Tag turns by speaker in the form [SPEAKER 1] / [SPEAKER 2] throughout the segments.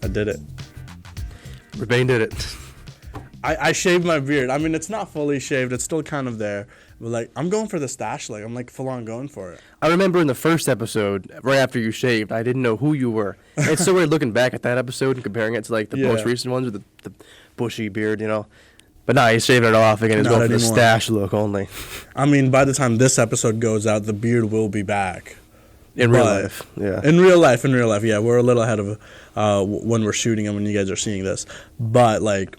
[SPEAKER 1] I did it.
[SPEAKER 2] Rebane did it.
[SPEAKER 1] I shaved my beard. I mean, it's not fully shaved. It's still kind of there. But, like, I'm going for the stash. Like, I'm, like, full-on going for it.
[SPEAKER 2] I remember in the first episode, right after you shaved, I didn't know who you were. And it's so weird looking back at that episode and comparing it to, like, the most recent ones with the bushy beard, you know. But nah, he's shaving it off again. He's going for the stash look only.
[SPEAKER 1] I mean, by the time this episode goes out, the beard will be back.
[SPEAKER 2] In real life, yeah.
[SPEAKER 1] In real life, yeah. We're a little ahead of when we're shooting and when you guys are seeing this. But, like,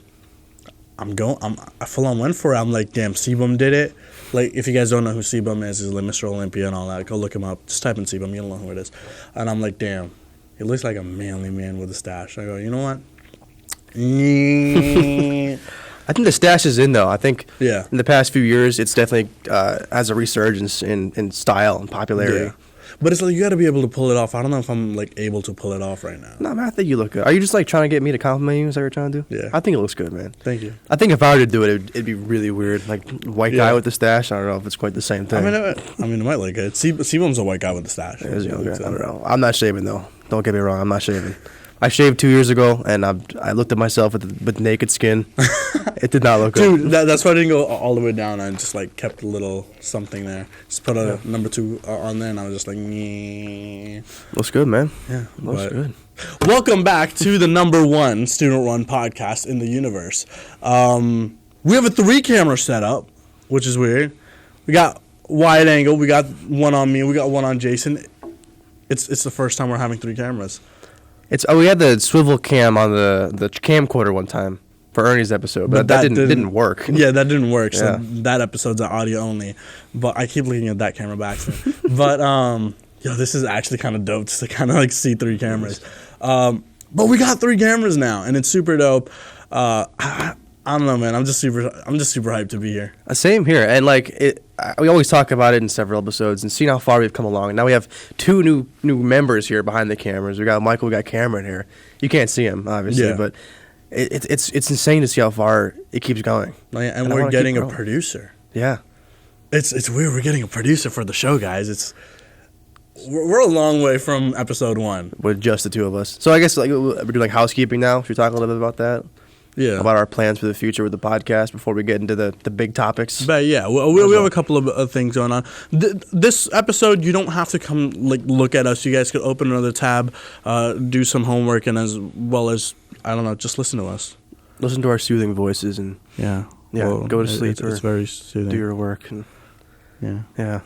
[SPEAKER 1] I full-on went for it. I'm like, damn, Sebum did it. Like, if you guys don't know who Sebum is, he's like Mr. Olympia and all that. Go look him up. Just type in Sebum. You'll know who it is. And I'm like, damn, he looks like a manly man with a stash. I go, you know what?
[SPEAKER 2] I think the stash is in, though. I think
[SPEAKER 1] in
[SPEAKER 2] the past few years, it's definitely has a resurgence in style and popularity.
[SPEAKER 1] Yeah. But it's like you got to be able to pull it off. I don't know if I'm like able to pull it off right now.
[SPEAKER 2] No, man, I think you look good. Are you just like trying to get me to compliment you? Is that what you're trying to do?
[SPEAKER 1] Yeah.
[SPEAKER 2] I think it looks good, man.
[SPEAKER 1] Thank you.
[SPEAKER 2] I think if I were to do it, it'd be really weird. Like white guy with the stash. I don't know if it's quite the same thing.
[SPEAKER 1] I mean, it might look good. Sebum's a white guy with the stash.
[SPEAKER 2] I don't know. I'm not shaving though. Don't get me wrong. I'm not shaving. I shaved 2 years ago, and I looked at myself with naked skin. It did not look good.
[SPEAKER 1] Dude, that's why I didn't go all the way down. I just, like, kept a little something there. Just put a number 2 on there, and I was just like, nyeh.
[SPEAKER 2] Looks good, man.
[SPEAKER 1] Yeah.
[SPEAKER 2] Looks good.
[SPEAKER 1] Welcome back to the #1 student-run podcast in the universe. We have a 3-camera setup, which is weird. We got wide angle. We got one on me. We got one on Jason. It's the first time we're having 3 cameras.
[SPEAKER 2] We had the swivel cam on the camcorder one time for Ernie's episode, but that didn't work.
[SPEAKER 1] Yeah, that didn't work. So that episode's audio only. But I keep looking at that camera back. But this is actually kind of dope to kind of like see 3 cameras. But we got 3 cameras now, and it's super dope. I don't know, man. I'm just super hyped to be here.
[SPEAKER 2] Same here, and like we always talk about it in several episodes, and seeing how far we've come along. And now we have 2 new members here behind the cameras. We got Michael, we got Cameron here. You can't see him, obviously, but it's insane to see how far it keeps going.
[SPEAKER 1] And we're getting a producer.
[SPEAKER 2] Yeah,
[SPEAKER 1] it's weird. We're getting a producer for the show, guys. We're a long way from episode 1
[SPEAKER 2] with just the 2 of us. So I guess like we're doing like housekeeping now. Should we talk a little bit about that?
[SPEAKER 1] Yeah.
[SPEAKER 2] About our plans for the future with the podcast before we get into the big topics.
[SPEAKER 1] But yeah, we have a couple of things going on. This episode, you don't have to come like look at us. You guys could open another tab, do some homework, and as well as, I don't know, just listen to us.
[SPEAKER 2] Listen to our soothing voices and go to sleep.
[SPEAKER 1] It's very soothing.
[SPEAKER 2] Do your work. And yeah.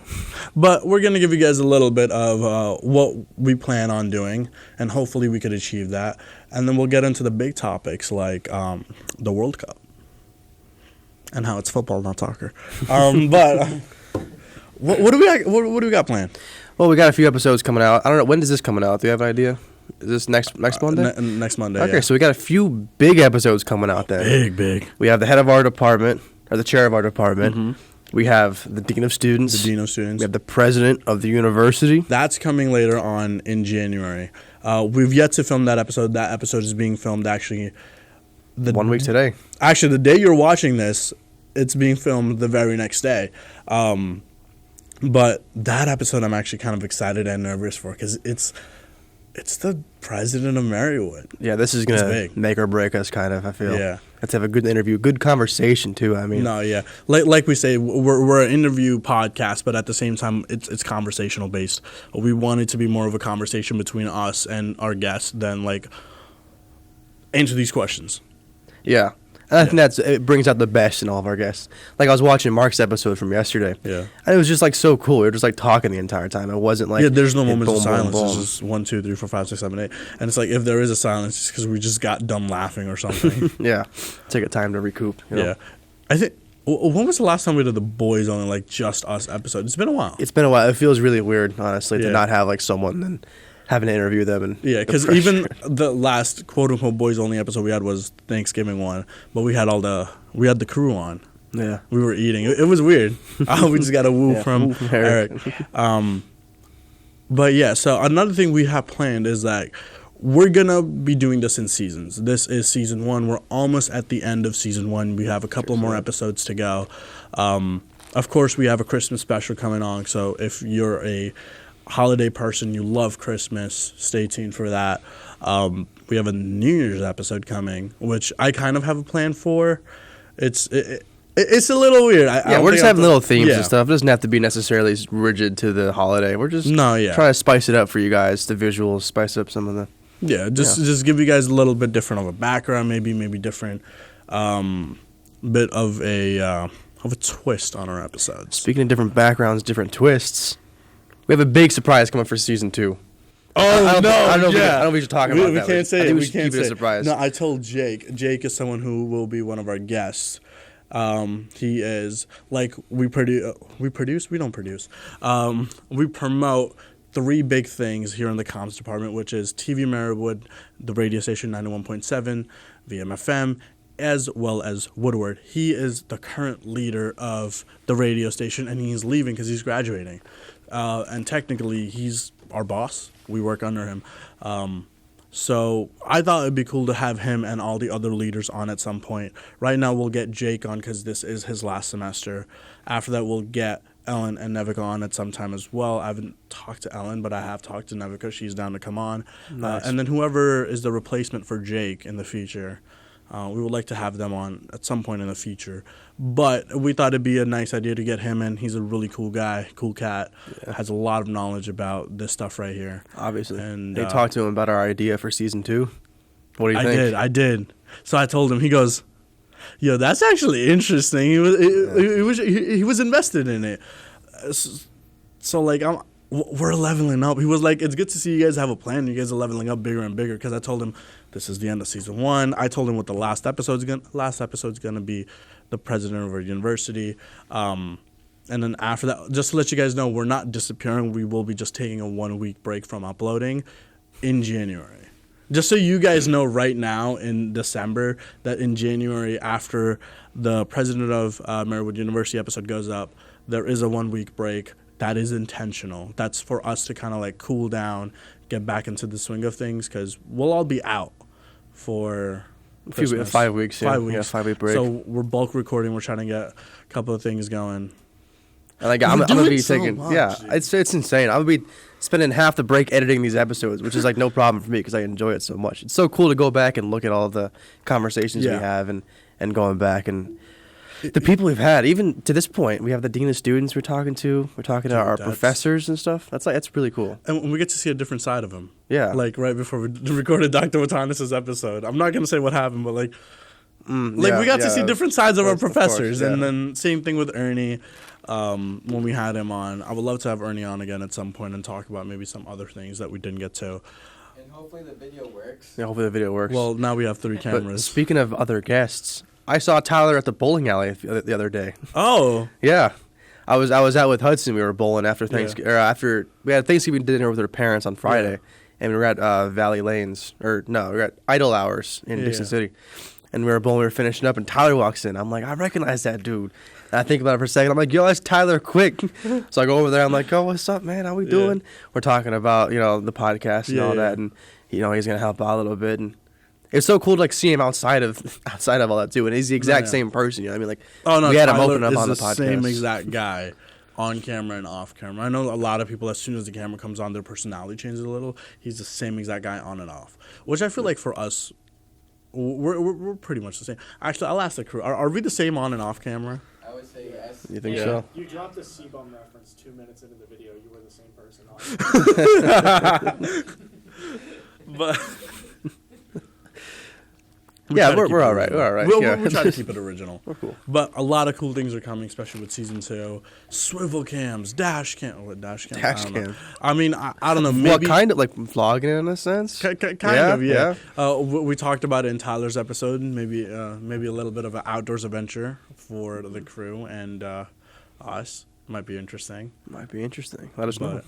[SPEAKER 1] But we're going to give you guys a little bit of what we plan on doing, and hopefully we could achieve that. And then we'll get into the big topics like the World Cup and how it's football, not soccer. But what do we got planned?
[SPEAKER 2] Well, we got a few episodes coming out. I don't know. When is this coming out? Do you have an idea? Is this next Monday?
[SPEAKER 1] Next Monday,
[SPEAKER 2] Okay, so we got a few big episodes coming out then.
[SPEAKER 1] Big.
[SPEAKER 2] We have the head of our department, or the chair of our department. Mm-hmm. We have the dean of students.
[SPEAKER 1] We
[SPEAKER 2] have the president of the university.
[SPEAKER 1] That's coming later on in January. We've yet to film that episode. That episode is being filmed actually
[SPEAKER 2] 1 week today.
[SPEAKER 1] Actually, the day you're watching this, it's being filmed the very next day. But that episode I'm actually kind of excited and nervous for because it's the president of Marywood.
[SPEAKER 2] Yeah, this is going to make or break us, kind of, I feel.
[SPEAKER 1] Yeah.
[SPEAKER 2] Let's have a good interview, good conversation, too, I mean.
[SPEAKER 1] No, yeah. Like we say, we're an interview podcast, but at the same time, it's conversational based. We want it to be more of a conversation between us and our guests than, like, answer these questions.
[SPEAKER 2] Yeah. And I think it brings out the best in all of our guests. Like, I was watching Mark's episode from yesterday.
[SPEAKER 1] Yeah.
[SPEAKER 2] And it was just, like, so cool. We were just, like, talking the entire time. It wasn't, like...
[SPEAKER 1] Yeah, there's no moments of silence.
[SPEAKER 2] Boom.
[SPEAKER 1] It's just 1, 2, 3, 4, 5, 6, 7, 8. And it's like, if there is a silence, it's because we just got done laughing or something.
[SPEAKER 2] Yeah. Take a time to recoup. You know?
[SPEAKER 1] Yeah. I think... When was the last time we did the boys only, like, just us episode? It's been a while.
[SPEAKER 2] It's been a while. It feels really weird, honestly, to not have, like, someone and having to interview them. And
[SPEAKER 1] because even the last quote-unquote boys only episode we had was Thanksgiving one, but we had the crew on.
[SPEAKER 2] Yeah.
[SPEAKER 1] We were eating. It was weird. We just got a woo from Eric. But yeah, so another thing we have planned is that we're going to be doing this in seasons. This is season 1. We're almost at the end of season 1. We have a couple more episodes to go. Of course, we have a Christmas special coming on, so if you're a holiday person, you love Christmas, stay tuned for that. We have a New Year's episode coming, which I kind of have a plan for. It's a little weird.
[SPEAKER 2] We're just having little themes and stuff. It doesn't have to be necessarily rigid to the holiday. We're just trying to spice it up for you guys. The visuals, spice up some of the...
[SPEAKER 1] just give you guys a little bit different of a background, maybe different bit of a twist on our episodes.
[SPEAKER 2] Speaking of different backgrounds, different twists, we have a big surprise coming for season 2.
[SPEAKER 1] I don't know
[SPEAKER 2] if we should talk about that.
[SPEAKER 1] We can't say it.
[SPEAKER 2] We should keep it a surprise.
[SPEAKER 1] No, I told Jake. Jake is someone who will be one of our guests. He is like we don't produce. We promote 3 big things here in the comms department, which is TV Marywood, the radio station 91.7, VMFM, as well as Woodward. He is the current leader of the radio station, and he's leaving because he's graduating. And technically, he's our boss. We work under him. So I thought it'd be cool to have him and all the other leaders on at some point. Right now, we'll get Jake on because this is his last semester. After that, we'll get Ellen and Nevika on at some time as well. I haven't talked to Ellen, but I have talked to Nevika. She's down to come on.
[SPEAKER 2] Nice.
[SPEAKER 1] And then whoever is the replacement for Jake in the future, we would like to have them on at some point in the future. But we thought it'd be a nice idea to get him in. He's a really cool guy, cool cat, has a lot of knowledge about this stuff right here.
[SPEAKER 2] Obviously.
[SPEAKER 1] And
[SPEAKER 2] they talked to him about our idea for season 2. What do you think?
[SPEAKER 1] I did. So I told him, he goes, yo, that's actually interesting. He was invested in it. So like we're leveling up. He was like, it's good to see you guys have a plan. You guys are leveling up bigger and bigger. Because I told him this is the end of season 1. I told him what the last episode's gonna be, the president of our university. And then after that, just to let you guys know, we're not disappearing. We will be just taking a 1-week break from uploading in January. Just so you guys know right now in December that in January, after the president of Marywood University episode goes up, there is a 1-week break. That is intentional. That's for us to kind of like cool down, get back into the swing of things, because we'll all be out for Christmas.
[SPEAKER 2] 5 weeks.
[SPEAKER 1] 5 weeks.
[SPEAKER 2] Yeah, 5-week break.
[SPEAKER 1] So we're bulk recording. We're trying to get a couple of things going.
[SPEAKER 2] And like I'm gonna be
[SPEAKER 1] so
[SPEAKER 2] taking,
[SPEAKER 1] much,
[SPEAKER 2] it's insane. I'm gonna be spending half the break editing these episodes, which is like no problem for me because I enjoy it so much. It's so cool to go back and look at all the conversations we have and going back and the people we've had. Even to this point, we have the dean of students we're talking to. We're talking to our professors and stuff. That's really cool.
[SPEAKER 1] And we get to see a different side of him.
[SPEAKER 2] Yeah.
[SPEAKER 1] Like right before we recorded Dr. Watanis' episode. I'm not gonna say what happened, but like we got to see different sides of our professors. And then same thing with Ernie. When we had him on, I would love to have Ernie on again at some point and talk about maybe some other things that we didn't get to.
[SPEAKER 3] And hopefully the video works.
[SPEAKER 2] Yeah, hopefully the video works.
[SPEAKER 1] Well, now we have 3 cameras.
[SPEAKER 2] But speaking of other guests, I saw Tyler at the bowling alley the other day.
[SPEAKER 1] Oh.
[SPEAKER 2] Yeah. I was out with Hudson. We were bowling after Thanksgiving. Or after we had Thanksgiving dinner with our parents on Friday, and we were at Valley Lanes. We were at Idle Hours in Dixon City. And we were bowling, we were finishing up, and Tyler walks in. I'm like, I recognize that dude. And I think about it for a second. I'm like, yo, that's Tyler Quick. So I go over there. I'm like, oh, what's up, man? How we doing? We're talking about, the podcast and all that. And, he's going to help out a little bit. And it's so cool to, like, see him outside of all that, too. And he's the exact same person. You know what I mean? Like, we had him open up on the podcast.
[SPEAKER 1] Same exact guy on camera and off camera. I know a lot of people, as soon as the camera comes on, their personality changes a little. He's the same exact guy on and off. Which I feel like for us, we're pretty much the same. Actually, I'll ask the crew. Are we the same on and off camera?
[SPEAKER 3] I would say yes.
[SPEAKER 2] You think so?
[SPEAKER 4] You dropped a C-bomb reference 2 minutes into the video. You were the same person.
[SPEAKER 1] But
[SPEAKER 2] we're all right. We're all right.
[SPEAKER 1] We're trying to keep it original.
[SPEAKER 2] We're cool.
[SPEAKER 1] But a lot of cool things are coming, especially with season 2. Swivel cams, dash cam. What dash cam?
[SPEAKER 2] Dash cam.
[SPEAKER 1] I mean, I don't know. Maybe
[SPEAKER 2] What kind of like vlogging in a sense?
[SPEAKER 1] Kind of, yeah. We talked about it in Tyler's episode. Maybe a little bit of an outdoors adventure for the crew and us. Might be interesting.
[SPEAKER 2] Might be interesting. Let us know.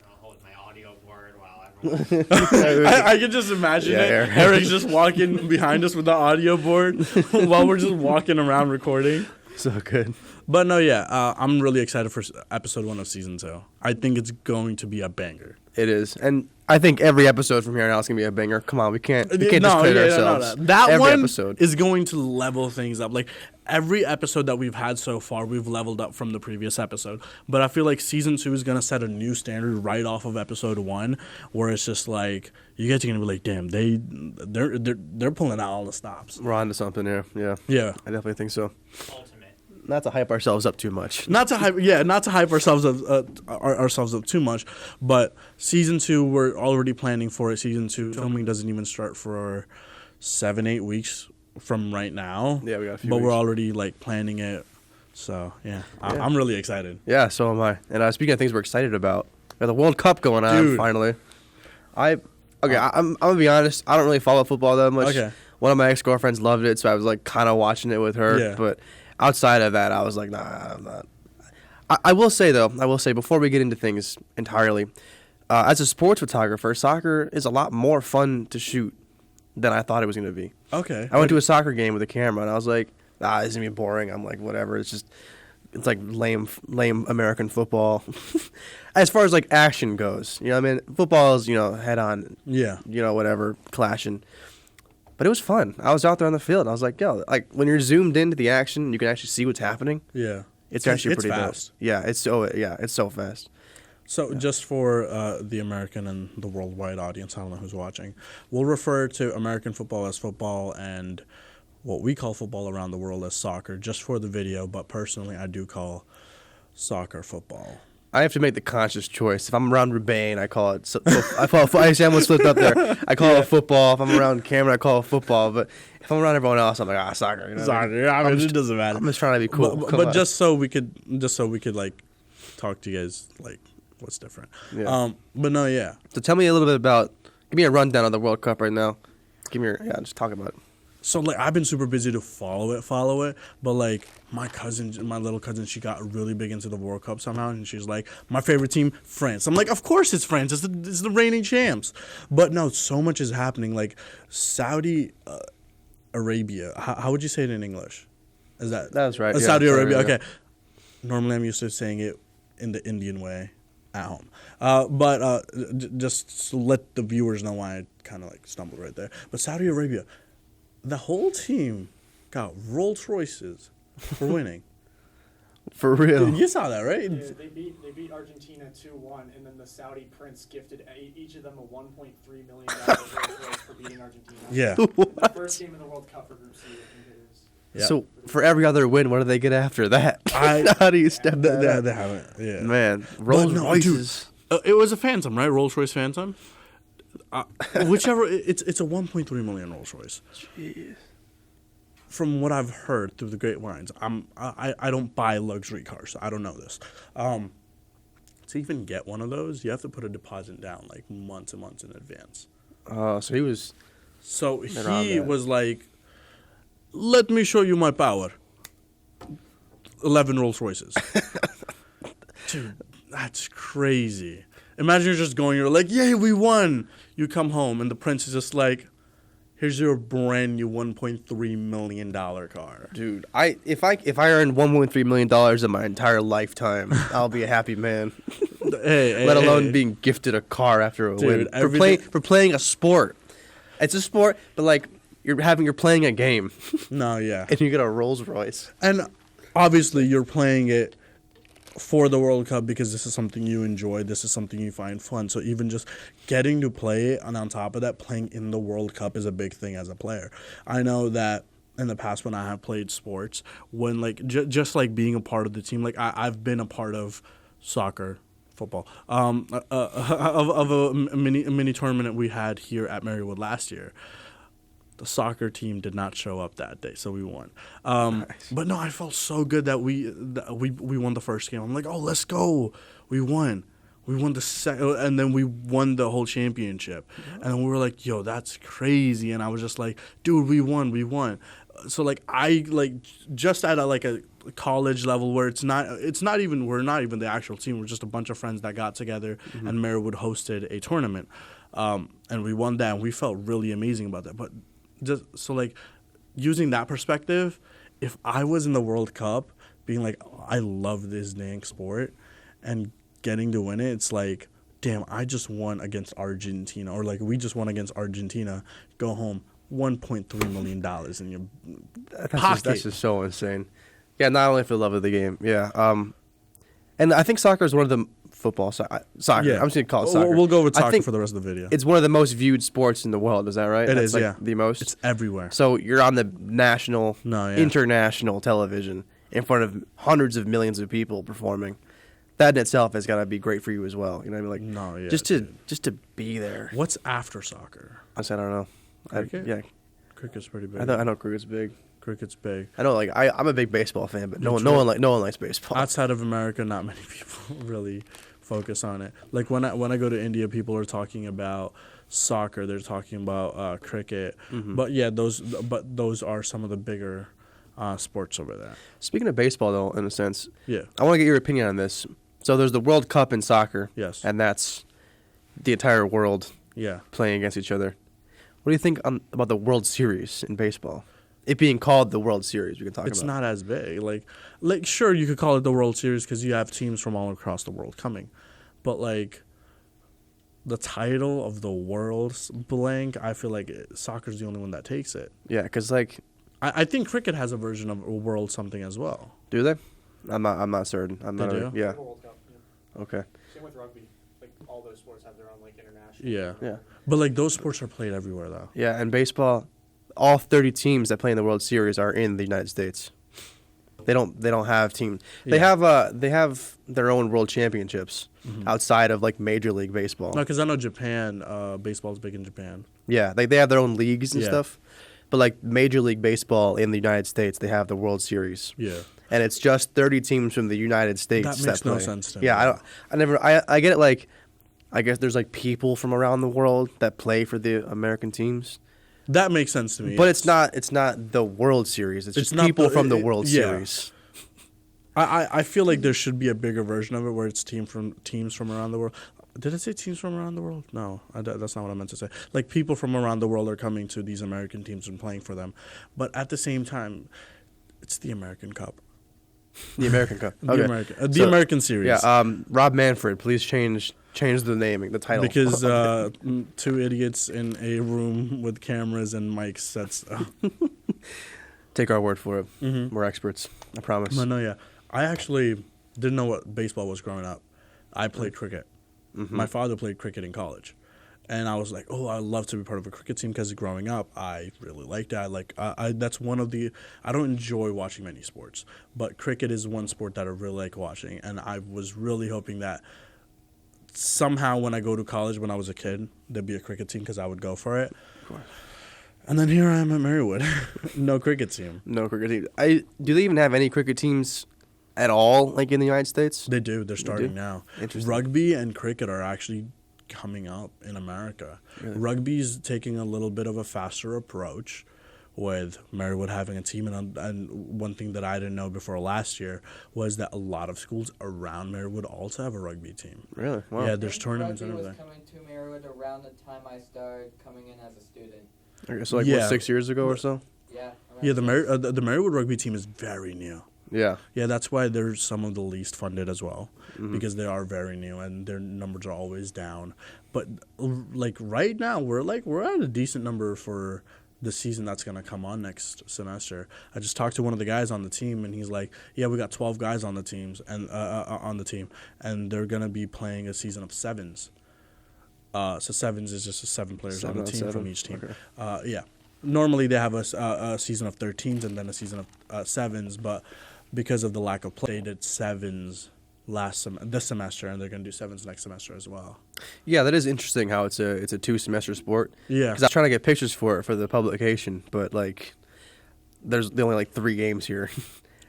[SPEAKER 4] I'll hold my audio board while everyone.
[SPEAKER 1] I can just imagine it. Eric's just walking behind us with the audio board while we're just walking around recording.
[SPEAKER 2] So good.
[SPEAKER 1] But no, yeah, I'm really excited for episode 1 of season 2. I think it's going to be a banger.
[SPEAKER 2] It is, and I think every episode from here on out is gonna be a banger. Come on, we can't just kid ourselves.
[SPEAKER 1] That
[SPEAKER 2] every
[SPEAKER 1] one
[SPEAKER 2] episode
[SPEAKER 1] is going to level things up. Like every episode that we've had so far, we've leveled up from the previous episode. But I feel like season 2 is gonna set a new standard right off of episode 1, where it's just like you guys are gonna be like, damn, they're pulling out all the stops.
[SPEAKER 2] we're on to something here. Yeah,
[SPEAKER 1] Yeah.
[SPEAKER 2] I definitely think so.
[SPEAKER 4] Ultimate.
[SPEAKER 2] Not to hype ourselves up too much.
[SPEAKER 1] Not to hype ourselves up too much, but season 2 we're already planning for it. Season 2 filming doesn't even start for 7-8 weeks from right now.
[SPEAKER 2] Yeah, we got a few
[SPEAKER 1] but we're
[SPEAKER 2] weeks.
[SPEAKER 1] already like planning it. So yeah, I'm really excited.
[SPEAKER 2] Yeah, so am I. And speaking of things we're excited about, we got the World Cup going on
[SPEAKER 1] Dude.
[SPEAKER 2] finally. I'm gonna be honest. I don't really follow football that much.
[SPEAKER 1] Okay.
[SPEAKER 2] One of my ex-girlfriends loved it, so I was like kind of watching it with her.
[SPEAKER 1] Yeah.
[SPEAKER 2] But outside of that, I was like, nah, I'm not. I will say though, before we get into things entirely, as a sports photographer, soccer is a lot more fun to shoot than I thought it was gonna be.
[SPEAKER 1] Okay.
[SPEAKER 2] I went to a soccer game with a camera, and I was like, this is gonna be boring. I'm like, whatever. It's like lame American football. As far as like action goes, you know what I mean? Football is, head on,
[SPEAKER 1] Yeah.
[SPEAKER 2] whatever, clashing. But it was fun. I was out there on the field, and I was like, yo, like when you're zoomed into the action, you can actually see what's happening.
[SPEAKER 1] Yeah.
[SPEAKER 2] It's actually pretty
[SPEAKER 1] fast.
[SPEAKER 2] dope. Yeah, it's so fast.
[SPEAKER 1] So just for the American and the worldwide audience, I don't know who's watching, we'll refer to American football as football and what we call football around the world as soccer, just for the video. But personally, I do call soccer football.
[SPEAKER 2] I have to make the conscious choice. If I'm around Roubaix, I call it. I see almost slipped up there. I call it football. If I'm around Cameron, I call it football. But if I'm around everyone else, I'm like, soccer. You know?
[SPEAKER 1] Soccer. I mean, it doesn't matter.
[SPEAKER 2] I'm just trying to be cool.
[SPEAKER 1] But,
[SPEAKER 2] Come
[SPEAKER 1] but
[SPEAKER 2] on.
[SPEAKER 1] just so we could like talk to you guys like what's different.
[SPEAKER 2] Yeah.
[SPEAKER 1] But no, yeah.
[SPEAKER 2] So tell me a little bit about. Give me a rundown of the World Cup right now. Just talk about it.
[SPEAKER 1] So like I've been super busy to follow it, but like my little cousin, she got really big into the World Cup somehow, and she's like, my favorite team, France. I'm like, of course it's France. It's the reigning champs. But no, so much is happening. Like Saudi Arabia. How would you say it in English? Is
[SPEAKER 2] That's right, yeah,
[SPEAKER 1] Saudi
[SPEAKER 2] Saudi
[SPEAKER 1] Arabia.
[SPEAKER 2] Arabia.
[SPEAKER 1] Okay. Normally I'm used to saying it in the Indian way at home. But just to let the viewers know why I kind of like stumbled right there. But Saudi Arabia. The whole team got Rolls Royces for winning.
[SPEAKER 2] For real.
[SPEAKER 1] You saw that, right?
[SPEAKER 4] Yeah, they beat Argentina 2-1, and then the Saudi prince gifted each of them a $1.3 million Rolls Royce for beating Argentina.
[SPEAKER 1] Yeah.
[SPEAKER 4] The first game of the World Cup for Group C, I think it is.
[SPEAKER 1] Yeah.
[SPEAKER 2] So for every other win, what do they get after that? How do you step that
[SPEAKER 1] They
[SPEAKER 2] up?
[SPEAKER 1] haven't. Yeah.
[SPEAKER 2] Man, Rolls
[SPEAKER 1] no,
[SPEAKER 2] Royces.
[SPEAKER 1] It was a Phantom, right? Rolls Royce Phantom. Whichever. It's a 1.3 million Rolls Royce.
[SPEAKER 2] Jeez.
[SPEAKER 1] From what I've heard through the grapevines, I don't buy luxury cars, so I don't know this. To even get one of those, you have to put a deposit down like months and months in advance.
[SPEAKER 2] So he was.
[SPEAKER 1] So
[SPEAKER 2] Around
[SPEAKER 1] he
[SPEAKER 2] that.
[SPEAKER 1] was like, "Let me show you my power." 11 Rolls Royces. Dude, that's crazy. Imagine you're just going, you're like, "Yay, we won!" You come home and the prince is just like, "Here's your brand new $1.3 million car."
[SPEAKER 2] Dude, if I earned $1.3 million in my entire lifetime, I'll be a happy man.
[SPEAKER 1] Hey,
[SPEAKER 2] Let alone
[SPEAKER 1] hey.
[SPEAKER 2] being gifted a car after a
[SPEAKER 1] Dude,
[SPEAKER 2] win for playing a sport. It's a sport, but like you're playing a game,
[SPEAKER 1] No, yeah.
[SPEAKER 2] and you get a Rolls Royce.
[SPEAKER 1] And obviously, you're playing it for the World Cup because this is something you enjoy. This is something you find fun. So even just getting to play it, and on top of that, playing in the World Cup is a big thing as a player. I know that in the past when I have played sports, when like just like being a part of the team, like I've been a part of soccer, football, of a mini tournament we had here at Marywood last year. The soccer team did not show up that day, so we won.
[SPEAKER 2] Nice.
[SPEAKER 1] But no, I felt so good that we won the first game. I'm like, oh, let's go. We won. We won the second, and then we won the whole championship. And then we were like, yo, that's crazy. And I was just like, dude, we won. So like I like just at a college level where we're not even the actual team. We're just a bunch of friends that got together, and Marywood hosted a tournament, and we won that, and we felt really amazing about that. But just so like using that perspective, if I was in the World Cup, being like, I love this dang sport, and getting to win it. It's like, damn, I just won against Argentina, or like we just won against Argentina. Go home, $1.3 million in your pocket.
[SPEAKER 2] That's just so insane. Yeah, not only for the love of the game. Yeah. And I think soccer is one of the soccer.
[SPEAKER 1] Yeah.
[SPEAKER 2] I'm just gonna call it soccer.
[SPEAKER 1] We'll go with
[SPEAKER 2] I
[SPEAKER 1] soccer
[SPEAKER 2] think
[SPEAKER 1] for the rest of the video.
[SPEAKER 2] it's one of the most viewed sports in the world. Is that right?
[SPEAKER 1] It
[SPEAKER 2] That's
[SPEAKER 1] is,
[SPEAKER 2] like
[SPEAKER 1] yeah.
[SPEAKER 2] the most.
[SPEAKER 1] It's everywhere.
[SPEAKER 2] So you're on the national,
[SPEAKER 1] No, yeah.
[SPEAKER 2] international television in front of hundreds of millions of people performing. That in itself has got to be great for you as well. You know what I mean? Like,
[SPEAKER 1] No, yeah,
[SPEAKER 2] just to be there.
[SPEAKER 1] What's after soccer?
[SPEAKER 2] I don't know.
[SPEAKER 1] Cricket?
[SPEAKER 2] Yeah,
[SPEAKER 1] Cricket's pretty big.
[SPEAKER 2] I know cricket's big.
[SPEAKER 1] Cricket's big.
[SPEAKER 2] I know, like I'm a big baseball fan, but no
[SPEAKER 1] Detroit.
[SPEAKER 2] one likes baseball.
[SPEAKER 1] Outside of America, not many people really focus on it. Like when I go to India, people are talking about soccer. They're talking about cricket.
[SPEAKER 2] Mm-hmm.
[SPEAKER 1] But yeah, those are some of the bigger sports over there.
[SPEAKER 2] Speaking of baseball, though, in a sense,
[SPEAKER 1] Yeah.
[SPEAKER 2] I want to get your opinion on this. So there's the World Cup in soccer.
[SPEAKER 1] Yes.
[SPEAKER 2] And that's the entire world
[SPEAKER 1] Yeah.
[SPEAKER 2] playing against each other. What do you think about the World Series in baseball? It being called the World Series, we can talk
[SPEAKER 1] It's
[SPEAKER 2] about.
[SPEAKER 1] not as big. Like sure, you could call it the World Series because you have teams from all across the world coming, but like the title of the world's blank, I feel like soccer's the only one that takes it.
[SPEAKER 2] Yeah, because like,
[SPEAKER 1] I think cricket has a version of a world something as well.
[SPEAKER 2] do they? I'm not certain. I'm
[SPEAKER 1] They
[SPEAKER 2] not.
[SPEAKER 1] do?
[SPEAKER 2] Yeah.
[SPEAKER 4] World Cup, yeah.
[SPEAKER 2] Okay.
[SPEAKER 4] Same with rugby. Like all those sports have their own like international.
[SPEAKER 1] Yeah.
[SPEAKER 2] Yeah.
[SPEAKER 1] But like those sports are played everywhere though.
[SPEAKER 2] Yeah, and baseball, all 30 teams that play in the World Series are in the United States. They don't have teams. They
[SPEAKER 1] Yeah.
[SPEAKER 2] have their own world championships outside of like Major League Baseball.
[SPEAKER 1] No, because I know Japan, baseball's big in Japan.
[SPEAKER 2] Yeah, they have their own leagues and
[SPEAKER 1] Yeah.
[SPEAKER 2] stuff. But like Major League Baseball in the United States, they have the World Series.
[SPEAKER 1] Yeah.
[SPEAKER 2] And it's just 30 teams from the United States
[SPEAKER 1] That makes no
[SPEAKER 2] play.
[SPEAKER 1] sense to me.
[SPEAKER 2] Yeah, I get it. Like, I guess there's like people from around the world that play for the American teams,
[SPEAKER 1] That makes sense to me.
[SPEAKER 2] but
[SPEAKER 1] yes.
[SPEAKER 2] it's not the World Series. It's
[SPEAKER 1] It's
[SPEAKER 2] just
[SPEAKER 1] not
[SPEAKER 2] people
[SPEAKER 1] the-
[SPEAKER 2] from the
[SPEAKER 1] it-
[SPEAKER 2] World
[SPEAKER 1] yeah.
[SPEAKER 2] Series.
[SPEAKER 1] I feel like there should be a bigger version of it where it's teams from around the world. Did I say teams from around the world? No, that's not what I meant to say. Like people from around the world are coming to these American teams and playing for them, but at the same time, it's the American Cup,
[SPEAKER 2] The American Cup.
[SPEAKER 1] the
[SPEAKER 2] Okay.
[SPEAKER 1] American American Series.
[SPEAKER 2] Yeah. Rob Manfred, please change the naming, the title.
[SPEAKER 1] Because two idiots in a room with cameras and mics. That's.
[SPEAKER 2] Take our word for it.
[SPEAKER 1] Mhm.
[SPEAKER 2] We're experts. I promise.
[SPEAKER 1] No, yeah. I actually didn't know what baseball was growing up. I played cricket.
[SPEAKER 2] Mm-hmm.
[SPEAKER 1] My father played cricket in college. And I was like, oh, I'd love to be part of a cricket team because growing up, I really liked it. That's one of the, I don't enjoy watching many sports, but cricket is one sport that I really like watching. And I was really hoping that somehow when I go to college, when I was a kid, there'd be a cricket team because I would go for it.
[SPEAKER 2] Of course.
[SPEAKER 1] And then here I am at Marywood. No cricket team.
[SPEAKER 2] No cricket team. Do they even have any cricket teams at all, like in the United States?
[SPEAKER 1] They do. They're starting
[SPEAKER 2] do?
[SPEAKER 1] now.
[SPEAKER 2] Interesting.
[SPEAKER 1] Rugby and cricket are actually coming up in America.
[SPEAKER 2] Really?
[SPEAKER 1] Rugby's taking a little bit of a faster approach with Marywood having a team. And one thing that I didn't know before last year was that a lot of schools around Marywood also have a rugby team.
[SPEAKER 2] Really? Wow.
[SPEAKER 1] Yeah, there's tournaments and
[SPEAKER 3] Rugby
[SPEAKER 1] everything.
[SPEAKER 3] was coming to Marywood around the time I started coming in as a student.
[SPEAKER 2] Okay, so like
[SPEAKER 1] Yeah.
[SPEAKER 2] what, 6 years ago or so?
[SPEAKER 3] Yeah.
[SPEAKER 1] Yeah, the
[SPEAKER 3] around
[SPEAKER 1] the Marywood rugby team is very new.
[SPEAKER 2] Yeah.
[SPEAKER 1] Yeah, that's why they're some of the least funded as well,
[SPEAKER 2] Mm-hmm.
[SPEAKER 1] because they are very new and their numbers are always down. But like right now, we're at a decent number for the season that's gonna come on next semester. I just talked to one of the guys on the team, and he's like, "Yeah, we got 12 guys on the teams and on the team, and they're gonna be playing a season of sevens. So sevens is just 7 players
[SPEAKER 2] 7
[SPEAKER 1] on the
[SPEAKER 2] on
[SPEAKER 1] team
[SPEAKER 2] 7.
[SPEAKER 1] from each team.
[SPEAKER 2] Okay.
[SPEAKER 1] Yeah. Normally they have a season of 13s and then a season of sevens, but because of the lack of play, they did sevens this semester, and they're going to do sevens next semester as well.
[SPEAKER 2] Yeah, that is interesting how it's a 2-semester sport.
[SPEAKER 1] Yeah.
[SPEAKER 2] Because I was trying to get pictures for it for the publication, but like, there's only like 3 games here.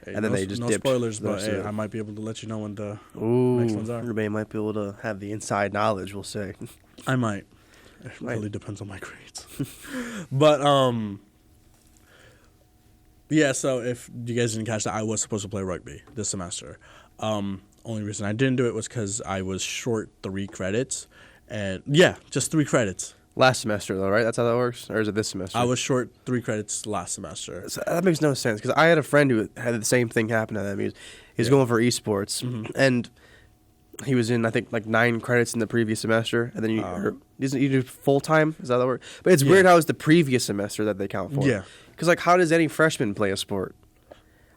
[SPEAKER 1] Hey,
[SPEAKER 2] And then
[SPEAKER 1] no,
[SPEAKER 2] they just
[SPEAKER 1] no
[SPEAKER 2] dipped
[SPEAKER 1] spoilers,
[SPEAKER 2] the
[SPEAKER 1] but
[SPEAKER 2] rest of
[SPEAKER 1] hey,
[SPEAKER 2] it.
[SPEAKER 1] I might be able to let you know when the
[SPEAKER 2] Ooh,
[SPEAKER 1] next ones are.
[SPEAKER 2] everybody might be able to have the inside knowledge, we'll say.
[SPEAKER 1] I might. It
[SPEAKER 2] Might.
[SPEAKER 1] really depends on my grades. But yeah. So if you guys didn't catch that, I was supposed to play rugby this semester. Only reason I didn't do it was because I was short 3 credits, and yeah, just 3 credits.
[SPEAKER 2] Last semester, though, right? That's how that works? Or is it this semester?
[SPEAKER 1] I was short 3 credits last semester.
[SPEAKER 2] So that makes no sense, because I had a friend who had the same thing happen to them. He was going for esports, and he was in, I think, like 9 credits in the previous semester, and then you do full-time? Is that the word? But it's weird how it's the previous semester that they count for.
[SPEAKER 1] Yeah.
[SPEAKER 2] Because, like, how does any freshman play a sport?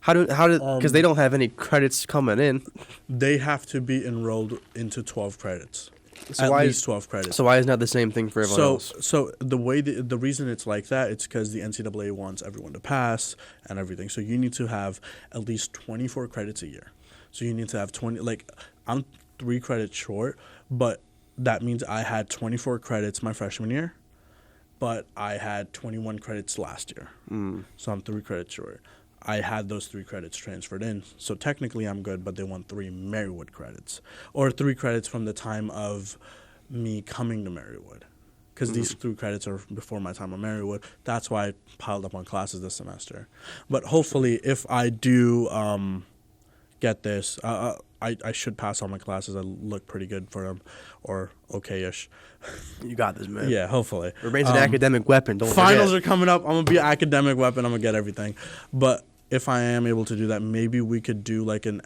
[SPEAKER 2] Because they don't have any credits coming in.
[SPEAKER 1] They have to be enrolled into 12 credits.
[SPEAKER 2] So
[SPEAKER 1] At
[SPEAKER 2] why
[SPEAKER 1] least 12 credits.
[SPEAKER 2] So why isn't that the same thing for everyone else?
[SPEAKER 1] So the way the reason it's like that, it's because the NCAA wants everyone to pass and everything. So you need to have at least 24 credits a year. So you need to have 20. Like, I'm 3 credits short, but that means I had 24 credits my freshman year, but I had 21 credits last year. So I'm 3 credits short. I had those 3 credits transferred in. So technically I'm good, but they want 3 Marywood credits. Or 3 credits from the time of me coming to Marywood. Because these 3 credits are before my time at Marywood. That's why I piled up on classes this semester. But hopefully if I do get this, I should pass all my classes. I look pretty good for them. Or okay-ish.
[SPEAKER 2] You got this, man.
[SPEAKER 1] Yeah, hopefully.
[SPEAKER 2] Remains an academic weapon. Don't
[SPEAKER 1] Finals
[SPEAKER 2] forget.
[SPEAKER 1] are coming up. I'm going to be an academic weapon. I'm going to get everything. But if I am able to do that, maybe we could do like an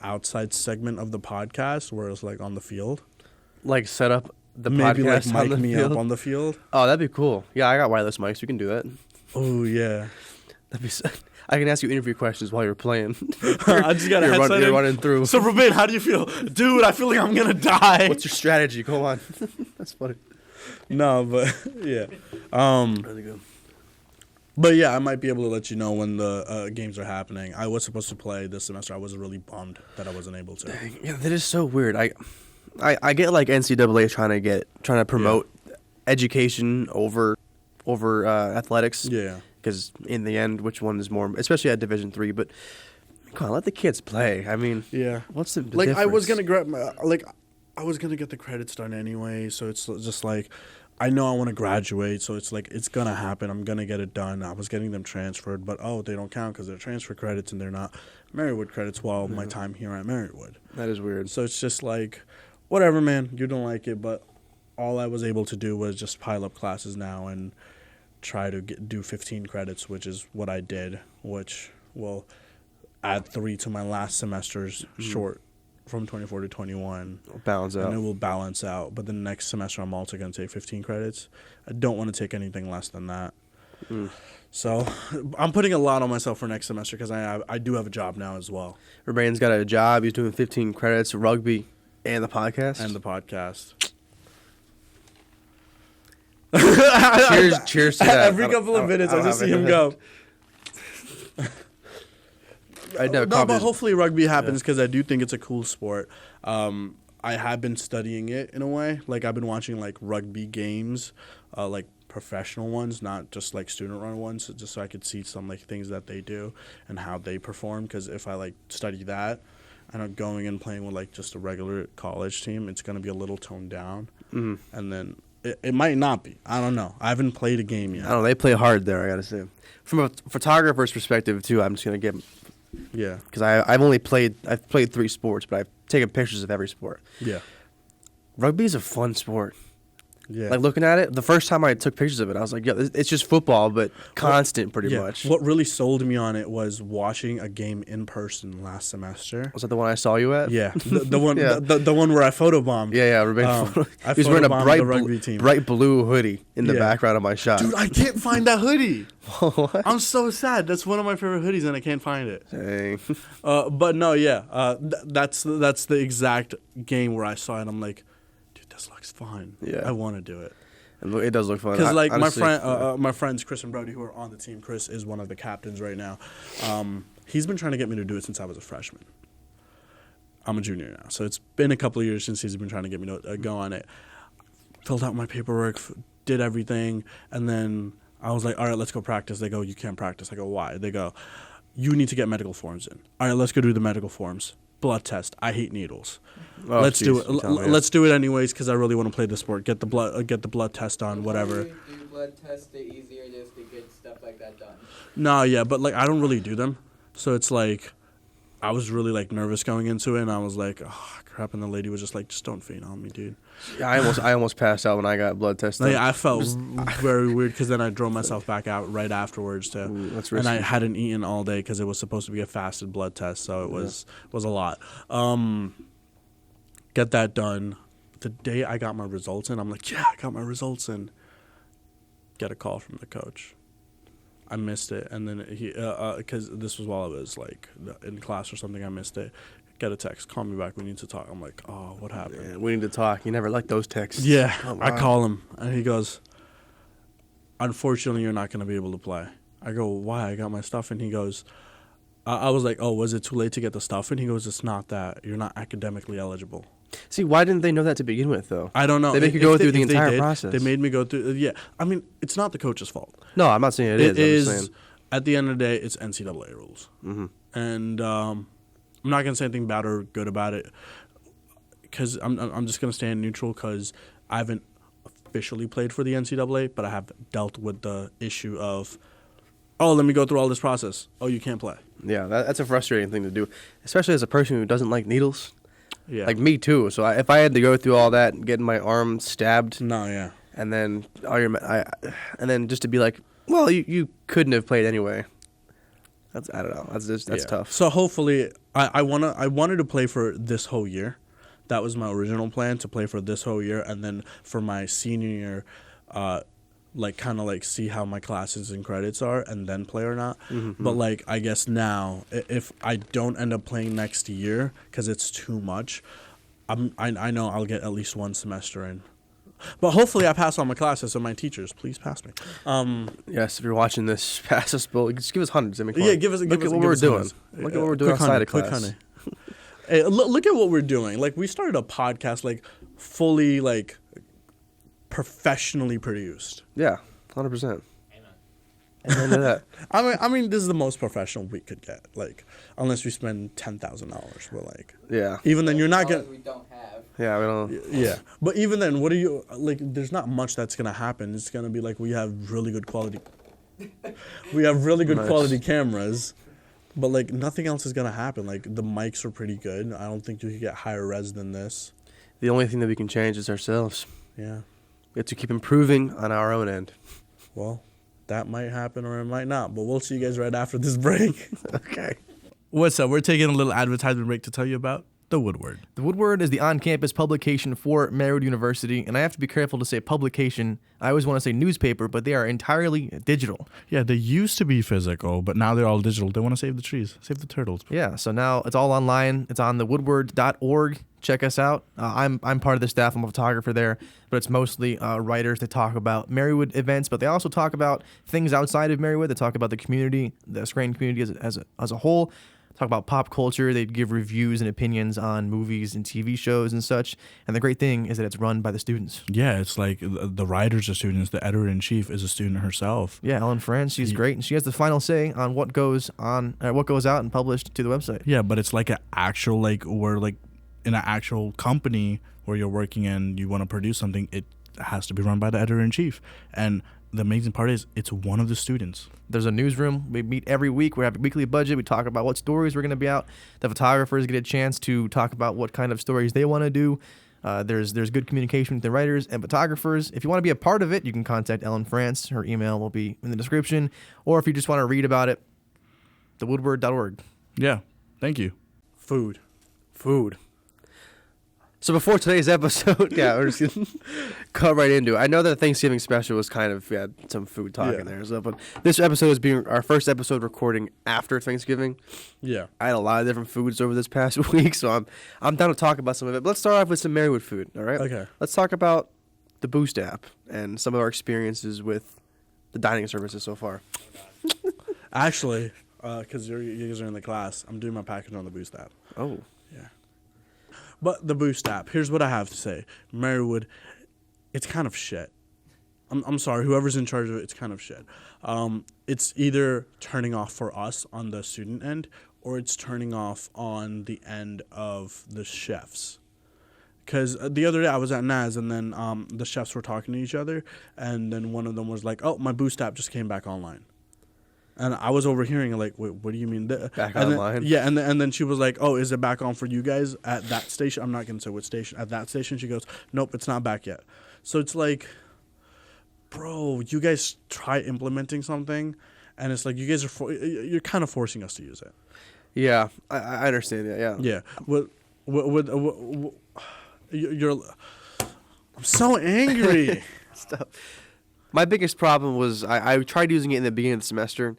[SPEAKER 1] outside segment of the podcast where it's like on the field.
[SPEAKER 2] Like set up the
[SPEAKER 1] Maybe like
[SPEAKER 2] podcast on
[SPEAKER 1] mic
[SPEAKER 2] the
[SPEAKER 1] me
[SPEAKER 2] field.
[SPEAKER 1] up on the field.
[SPEAKER 2] Oh, that'd be cool. Yeah, I got wireless mics. We can do that.
[SPEAKER 1] Oh, yeah.
[SPEAKER 2] That'd be. I can ask you interview questions while you're playing.
[SPEAKER 1] I just got a headset
[SPEAKER 2] you're
[SPEAKER 1] in.
[SPEAKER 2] running through.
[SPEAKER 1] So, Rabin, how do you feel? Dude, I feel like I'm going to die.
[SPEAKER 2] What's your strategy? Come on. That's funny.
[SPEAKER 1] No, but yeah.
[SPEAKER 2] Really good.
[SPEAKER 1] But yeah, I might be able to let you know when the games are happening. I was supposed to play this semester. I was really bummed that I wasn't able to.
[SPEAKER 2] Yeah, that is so weird. I get like NCAA trying to promote education over athletics.
[SPEAKER 1] Yeah.
[SPEAKER 2] Because in the end, which one is more, especially at Division III? But come on, let the kids play. I mean,
[SPEAKER 1] Yeah.
[SPEAKER 2] what's the
[SPEAKER 1] Like,
[SPEAKER 2] difference?
[SPEAKER 1] I was going to grab I was going to get the credits done anyway. So it's just like, I know I want to graduate. So it's like, it's going to happen. I'm going to get it done. I was getting them transferred. But, they don't count because they're transfer credits and they're not Marywood credits while my time here at Marywood.
[SPEAKER 2] That is weird.
[SPEAKER 1] So it's just like, whatever, man. You don't like it. But all I was able to do was just pile up classes now and try to do 15 credits, which is what I did, which will add 3 to my last semester's short from 24 to 21.
[SPEAKER 2] Balance out.
[SPEAKER 1] And it will balance out. But the next semester, I'm also going to take 15 credits. I don't want to take anything less than that. So I'm putting a lot on myself for next semester because I do have a job now as well.
[SPEAKER 2] Rabain's got a job. He's doing 15 credits, rugby, and the podcast.
[SPEAKER 1] And the podcast.
[SPEAKER 2] Cheers to that.
[SPEAKER 1] Every couple of minutes, I just see him go. No, but hopefully rugby happens because I do think it's a cool sport. I have been studying it in a way. Like, I've been watching, like, rugby games, like, professional ones, not just, like, student-run ones, just so I could see some, like, things that they do and how they perform. Because if I, like, study that and I'm going and playing with, like, just a regular college team, it's going to be a little toned down. And then it might not be. I don't know. I haven't played a game yet.
[SPEAKER 2] I don't know. They play hard there, I got to say. From a photographer's perspective, too, I'm just going to give...
[SPEAKER 1] Yeah.
[SPEAKER 2] Because I've played 3 sports, but I've taken pictures of every sport.
[SPEAKER 1] Yeah.
[SPEAKER 2] Rugby is a fun sport.
[SPEAKER 1] Yeah.
[SPEAKER 2] Like, looking at it, the first time I took pictures of it, I was like, yeah, it's just football, but constant pretty much.
[SPEAKER 1] What really sold me on it was watching a game in person last semester.
[SPEAKER 2] Was that the one I saw you at?
[SPEAKER 1] Yeah, the one,
[SPEAKER 2] Yeah.
[SPEAKER 1] the one where I photobombed.
[SPEAKER 2] Yeah, Ruben.
[SPEAKER 1] I
[SPEAKER 2] He was wearing a
[SPEAKER 1] photobombed the rugby team.
[SPEAKER 2] bright blue hoodie in the
[SPEAKER 1] Yeah.
[SPEAKER 2] background of my shot.
[SPEAKER 1] Dude, I can't find that hoodie.
[SPEAKER 2] What?
[SPEAKER 1] I'm so sad. That's one of my favorite hoodies, and I can't find it.
[SPEAKER 2] Dang.
[SPEAKER 1] But no, yeah, that's the exact game where I saw it. I'm like, dude, this looks fun.
[SPEAKER 2] Yeah.
[SPEAKER 1] I want to do it.
[SPEAKER 2] It does look fun.
[SPEAKER 1] Because like
[SPEAKER 2] Honestly,
[SPEAKER 1] my friends Chris and Brody, who are on the team. Chris is one of the captains right now. He's been trying to get me to do it since I was a freshman. I'm a junior now, so it's been a couple of years since he's been trying to get me to go on it. Filled out my paperwork, did everything, and then I was like, all right, let's go practice. They go, you can't practice. I go, why? They go, you need to get medical forms in. All right, let's go do the medical forms. Blood test. I hate needles.
[SPEAKER 2] Oh,
[SPEAKER 1] Let's do
[SPEAKER 2] jeez,
[SPEAKER 1] it.
[SPEAKER 2] you tell me,
[SPEAKER 1] Let's do it anyways because I really want to play the sport. Get the blood test on, whatever.
[SPEAKER 3] The more you do blood tests, the easier it is to get stuff like that done.
[SPEAKER 1] No, yeah, but like I don't really do them, so it's like I was really like nervous going into it, and I was like, oh crap, and the lady was just like, just don't faint on me, dude.
[SPEAKER 2] Yeah, I almost passed out when I got blood tested.
[SPEAKER 1] Like, I felt very weird because then I drove myself back out right afterwards too,
[SPEAKER 2] Ooh, that's
[SPEAKER 1] and I
[SPEAKER 2] risky.
[SPEAKER 1] hadn't eaten all day because it was supposed to be a fasted blood test, so it was a lot. Get that done. The day I got my results in, I'm like, yeah, I got my results in. Get a call from the coach. I missed it, and then he, because this was while I was like in class or something, I missed it. Get a text, call me back. We need to talk. I'm like, oh, what happened?
[SPEAKER 2] Yeah, we need to talk. You never like those texts.
[SPEAKER 1] Yeah,
[SPEAKER 2] Oh,
[SPEAKER 1] I
[SPEAKER 2] wow.
[SPEAKER 1] call him, and he goes, unfortunately, you're not going to be able to play. I go, why? I got my stuff, and he goes, I was like, oh, was it too late to get the stuff? And he goes, it's not that. You're not academically eligible.
[SPEAKER 2] See, why didn't they know that to begin with, though?
[SPEAKER 1] I don't know.
[SPEAKER 2] They make you
[SPEAKER 1] If
[SPEAKER 2] go through the
[SPEAKER 1] if they
[SPEAKER 2] entire
[SPEAKER 1] did,
[SPEAKER 2] process.
[SPEAKER 1] They made me go through. Yeah, I mean, it's not the coach's fault.
[SPEAKER 2] No, I'm not saying it
[SPEAKER 1] It
[SPEAKER 2] is. I'm
[SPEAKER 1] is.
[SPEAKER 2] just saying.
[SPEAKER 1] At the end of the day, it's NCAA rules, and I'm not gonna say anything bad or good about it, because I'm just gonna stand neutral because I haven't officially played for the NCAA, but I have dealt with the issue of, oh, let me go through all this process. Oh, you can't play.
[SPEAKER 2] Yeah, that's a frustrating thing to do, especially as a person who doesn't like needles.
[SPEAKER 1] Yeah.
[SPEAKER 2] Like me too. So if I had to go through all that and getting my arm stabbed,
[SPEAKER 1] No. Yeah.
[SPEAKER 2] and then and then just to be like, well, you couldn't have played anyway. I don't know. That's
[SPEAKER 1] Yeah.
[SPEAKER 2] tough.
[SPEAKER 1] So hopefully, I wanted to play for this whole year. That was my original plan, to play for this whole year, and then for my senior year, like kind of like see how my classes and credits are, and then play or not. But like I guess now, if I don't end up playing next year because it's too much, I know I'll get at least one semester in. But hopefully I pass all my classes, so my teachers, please pass me.
[SPEAKER 2] Yes, if you're watching this, pass us, Bill. Just give us hundreds. I mean, come
[SPEAKER 1] Yeah,
[SPEAKER 2] on.
[SPEAKER 1] give us.
[SPEAKER 2] Look
[SPEAKER 1] give
[SPEAKER 2] at
[SPEAKER 1] us,
[SPEAKER 2] what
[SPEAKER 1] give
[SPEAKER 2] we're
[SPEAKER 1] us
[SPEAKER 2] doing.
[SPEAKER 1] hundreds.
[SPEAKER 2] Look at what we're doing
[SPEAKER 1] Quick
[SPEAKER 2] outside
[SPEAKER 1] honey,
[SPEAKER 2] of
[SPEAKER 1] quick
[SPEAKER 2] class.
[SPEAKER 1] honey. Hey, look at what we're doing. Like, we started a podcast, like, fully, like, professionally produced.
[SPEAKER 2] Yeah, 100%. Amen to that.
[SPEAKER 1] I mean, this is the most professional we could get. Like, unless we spend $10,000, but like,
[SPEAKER 2] Yeah,
[SPEAKER 1] even then, you're not
[SPEAKER 3] Dollars
[SPEAKER 1] gonna.
[SPEAKER 3] we don't have.
[SPEAKER 2] yeah. We don't.
[SPEAKER 1] Yeah, but even then, what are you like? There's not much that's gonna happen. It's gonna be like we have really good quality. We have really good
[SPEAKER 2] Nice.
[SPEAKER 1] quality cameras, but like nothing else is gonna happen. Like the mics are pretty good. I don't think you could get higher res than this.
[SPEAKER 2] The only thing that we can change is ourselves.
[SPEAKER 1] Yeah.
[SPEAKER 2] We have to keep improving on our own end.
[SPEAKER 1] Well, that might happen or it might not. But we'll see you guys right after this break.
[SPEAKER 2] Okay.
[SPEAKER 1] What's up? We're taking a little advertisement break to tell you about The Woodward.
[SPEAKER 5] The Woodward is the on-campus publication for Merritt University, and I have to be careful to say publication. I always want to say newspaper, but they are entirely digital.
[SPEAKER 6] Yeah, they used to be physical, but now they're all digital. They want to save the trees, save the turtles.
[SPEAKER 5] Yeah, so now it's all online. It's on thewoodward.org. Check us out. I'm part of the staff. I'm a photographer there, but it's mostly writers that talk about Marywood events, but they also talk about things outside of Marywood. They talk about the community, the Scranton community as a whole. Talk about pop culture. They give reviews and opinions on movies and TV shows and such. And the great thing is that it's run by the students.
[SPEAKER 6] Yeah, it's like the writers are students. The editor-in-chief is a student herself.
[SPEAKER 5] Yeah, Ellen France, she's great, and she has the final say on what goes on, what goes out and published to the website.
[SPEAKER 6] Yeah, but it's like an actual, like, we're like in an actual company where you're working and you want to produce something. It has to be run by the editor-in-chief. And the amazing part is it's one of the students.
[SPEAKER 5] There's a newsroom. We meet every week. We have a weekly budget. We talk about what stories we're going to be out. The photographers get a chance to talk about what kind of stories they want to do. There's good communication with the writers and photographers. If you want to be a part of it, you can contact Ellen France. Her email will be in the description. Or if you just want to read about it, thewoodward.org.
[SPEAKER 6] Yeah, thank you.
[SPEAKER 1] Food.
[SPEAKER 2] So before today's episode, yeah, we're just gonna cut right into it. I know that Thanksgiving special was kind of some food talk in there, so but this episode is being our first episode recording after Thanksgiving.
[SPEAKER 1] Yeah.
[SPEAKER 2] I had a lot of different foods over this past week, so I'm down to talk about some of it. But let's start off with some Marywood food, all right?
[SPEAKER 1] Okay.
[SPEAKER 2] Let's talk about the Boost app and some of our experiences with the dining services so far.
[SPEAKER 1] Actually, because you guys are in the class, I'm doing my package on the Boost app.
[SPEAKER 2] Oh.
[SPEAKER 1] But the Boost app, here's what I have to say. Marywood, it's kind of shit. I'm sorry, whoever's in charge of it, it's kind of shit. It's either turning off for us on the student end, or it's turning off on the end of the chefs. Because the other day I was at Naz, and then the chefs were talking to each other, and then one of them was like, oh, my Boost app just came back online. And I was overhearing like, wait, what do you mean?
[SPEAKER 2] Back
[SPEAKER 1] and
[SPEAKER 2] online?
[SPEAKER 1] Yeah, and then she was like, oh, is it back on for you guys at that station? I'm not gonna say which station. At that station, she goes, nope, it's not back yet. So it's like, bro, you guys try implementing something, and it's like you guys you're kind of forcing us to use it.
[SPEAKER 2] Yeah, I understand that. Yeah.
[SPEAKER 1] Yeah. You're. I'm so angry.
[SPEAKER 2] Stuff. My biggest problem was I tried using it in the beginning of the semester,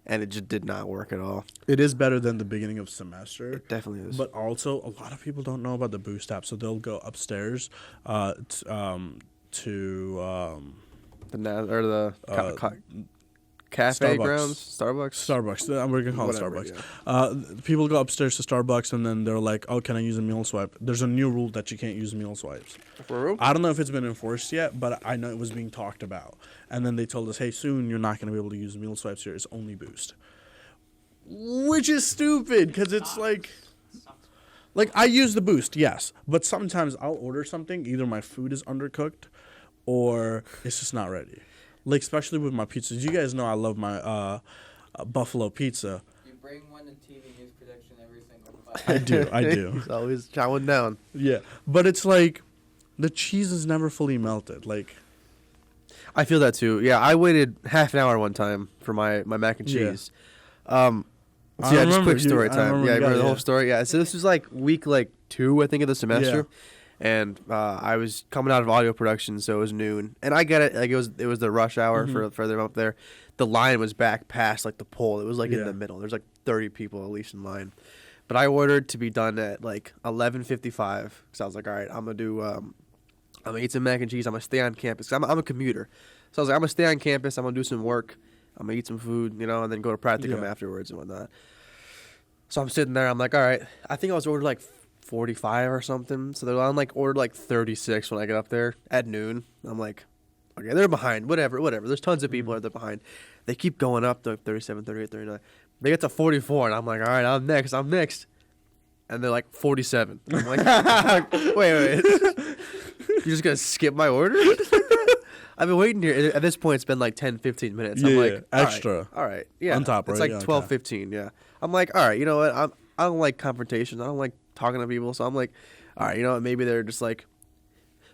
[SPEAKER 2] and it just did not work at all.
[SPEAKER 1] It is better than the beginning of semester.
[SPEAKER 2] It definitely is.
[SPEAKER 1] But also, a lot of people don't know about the Boost app, so they'll go upstairs to cafe
[SPEAKER 2] Starbucks.
[SPEAKER 1] grounds, Starbucks. We're gonna call
[SPEAKER 2] Whatever,
[SPEAKER 1] it Starbucks. People go upstairs to Starbucks, and then they're like, "Oh, can I use a meal swipe?" There's a new rule that you can't use meal swipes.
[SPEAKER 2] For real?
[SPEAKER 1] I don't know if it's been enforced yet, but I know it was being talked about. And then they told us, "Hey, soon you're not gonna be able to use meal swipes here. It's only Boost," which is stupid because it's like I use the Boost, yes, but sometimes I'll order something. Either my food is undercooked, or it's just not ready. Like, especially with my pizzas. You guys know I love my buffalo pizza.
[SPEAKER 3] You bring one to TV news production every single
[SPEAKER 1] I do.
[SPEAKER 2] He's always chowing down.
[SPEAKER 1] Yeah, but it's like the cheese is never fully melted. Like,
[SPEAKER 2] I feel that too. Yeah, I waited half an hour one time for my mac and
[SPEAKER 1] Yeah.
[SPEAKER 2] cheese.
[SPEAKER 1] I
[SPEAKER 2] So yeah, just
[SPEAKER 1] remember
[SPEAKER 2] quick
[SPEAKER 1] you-
[SPEAKER 2] story
[SPEAKER 1] I
[SPEAKER 2] time.
[SPEAKER 1] remember
[SPEAKER 2] Yeah, I
[SPEAKER 1] you
[SPEAKER 2] remember the
[SPEAKER 1] got-
[SPEAKER 2] whole
[SPEAKER 1] yeah.
[SPEAKER 2] story. Yeah, so this was like week 2, I think, of the semester, and I was coming out of audio production, so it was noon, and I get it. Like it was the rush hour
[SPEAKER 1] Mm-hmm.
[SPEAKER 2] for them up there. The line was back past like the pole. It was like in
[SPEAKER 1] Yeah.
[SPEAKER 2] the middle. There's like 30 people at least in line, but I ordered to be done at like 11:55 because I was like, all right, I'm gonna do. I'm gonna eat some mac and cheese. I'm gonna stay on campus. 'Cause I'm a commuter, so I was like, I'm gonna stay on campus. I'm gonna do some work. I'm gonna eat some food, and then go to practicum
[SPEAKER 1] Yeah.
[SPEAKER 2] afterwards and whatnot. So I'm sitting there. I'm like, all right. I think I was ordered like 45 or something. So I'm like ordered like 36 when I get up there at noon. I'm like, okay, they're behind. Whatever. There's tons of people that are behind. They keep going up to 37, 38, 39. They get to 44, and I'm like, all right, I'm next. And they're like 47. I'm like, wait. You're just gonna skip my order? I've been waiting here. At this point, it's been like 10, 15 minutes. I'm
[SPEAKER 1] Yeah,
[SPEAKER 2] like,
[SPEAKER 1] yeah.
[SPEAKER 2] all right,
[SPEAKER 1] Extra.
[SPEAKER 2] All right. Yeah.
[SPEAKER 1] On top,
[SPEAKER 2] It's
[SPEAKER 1] right?
[SPEAKER 2] like
[SPEAKER 1] Yeah,
[SPEAKER 2] 12,
[SPEAKER 1] okay.
[SPEAKER 2] 15. Yeah. I'm like, all right, you know what? I don't like confrontation. I don't like talking to people. So I'm like, all right, you know what? Maybe they're just like,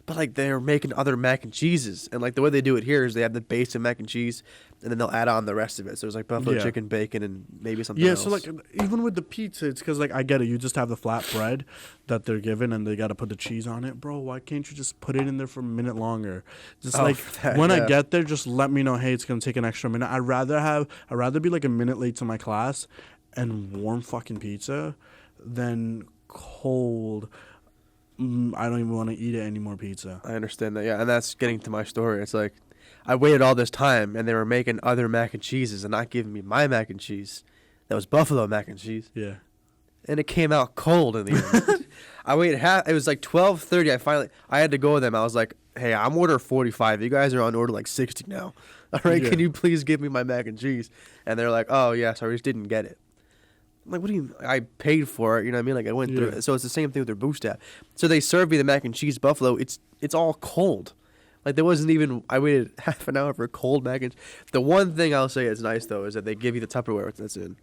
[SPEAKER 2] but like they're making other mac and cheeses. And like the way they do it here is they have the base of mac and cheese and then they'll add on the rest of it. So there's like buffalo
[SPEAKER 1] Yeah.
[SPEAKER 2] chicken, bacon, and maybe something
[SPEAKER 1] yeah,
[SPEAKER 2] else.
[SPEAKER 1] so like even with the pizza, it's because like I get it. You just have the flat bread that they're given, and they got to put the cheese on it, bro. Why can't you just put it in there for a minute longer? Just
[SPEAKER 2] Oh,
[SPEAKER 1] like
[SPEAKER 2] that,
[SPEAKER 1] when I
[SPEAKER 2] yeah.
[SPEAKER 1] get there, just let me know. Hey, it's gonna take an extra minute. I'd rather be like a minute late to my class and warm fucking pizza than cold. I don't even want to eat it anymore. Pizza.
[SPEAKER 2] I understand that, yeah, and that's getting to my story. It's like I waited all this time, and they were making other mac and cheeses and not giving me my mac and cheese. That was buffalo mac and cheese,
[SPEAKER 1] Yeah.
[SPEAKER 2] and it came out cold in the end. I waited It was like 12:30. I had to go with them. I was like, "Hey, I'm order 45. You guys are on order like 60 now. All right,
[SPEAKER 1] Yeah.
[SPEAKER 2] can you please give me my mac and cheese?" And they're like, "Oh yeah, sorry, we just didn't get it." I'm like, what do you? I paid for it. You know what I mean? Like I went through
[SPEAKER 1] Yeah.
[SPEAKER 2] it. So it's the same thing with their Boost app. So they serve me the mac and cheese buffalo. It's all cold. Like there wasn't even. I waited half an hour for cold mac and. The one thing I'll say is nice though is that they give you the Tupperware that's in.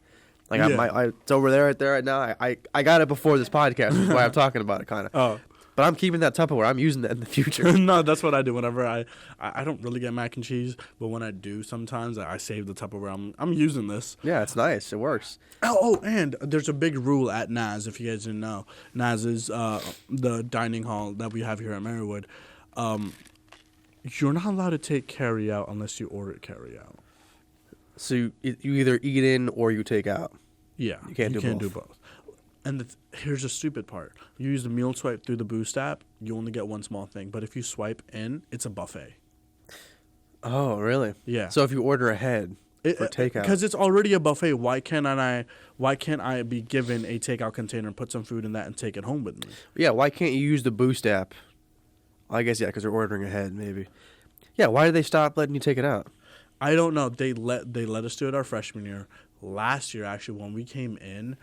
[SPEAKER 2] Like
[SPEAKER 1] Yeah.
[SPEAKER 2] it's over there right there right now. I got it before this podcast, which is why I'm talking about it kind of.
[SPEAKER 1] Oh.
[SPEAKER 2] But I'm keeping that Tupperware. I'm using that in the future.
[SPEAKER 1] No, that's what I do whenever I don't really get mac and cheese, but when I do sometimes I save the Tupperware. I'm using this.
[SPEAKER 2] Yeah, it's nice. It works.
[SPEAKER 1] Oh, and there's a big rule at NAS, if you guys didn't know. NAS is the dining hall that we have here at Marywood. You're not allowed to take carry out unless you order carry out.
[SPEAKER 2] So you either eat in or you take out.
[SPEAKER 1] Yeah,
[SPEAKER 2] You can't do
[SPEAKER 1] both. And here's the stupid part: you use the meal swipe through the Boost app, you only get one small thing. But if you swipe in, it's a buffet.
[SPEAKER 2] Oh, really?
[SPEAKER 1] Yeah.
[SPEAKER 2] So if you order ahead for takeout,
[SPEAKER 1] because it's already a buffet, why can't I be given a takeout container and put some food in that and take it home with me?
[SPEAKER 2] yeah, why can't you use the Boost app? I guess yeah, because they're ordering ahead, maybe. Yeah, why did they stop letting you take it out?
[SPEAKER 1] I don't know. They let us do it our freshman year. Last year, actually, when we came in,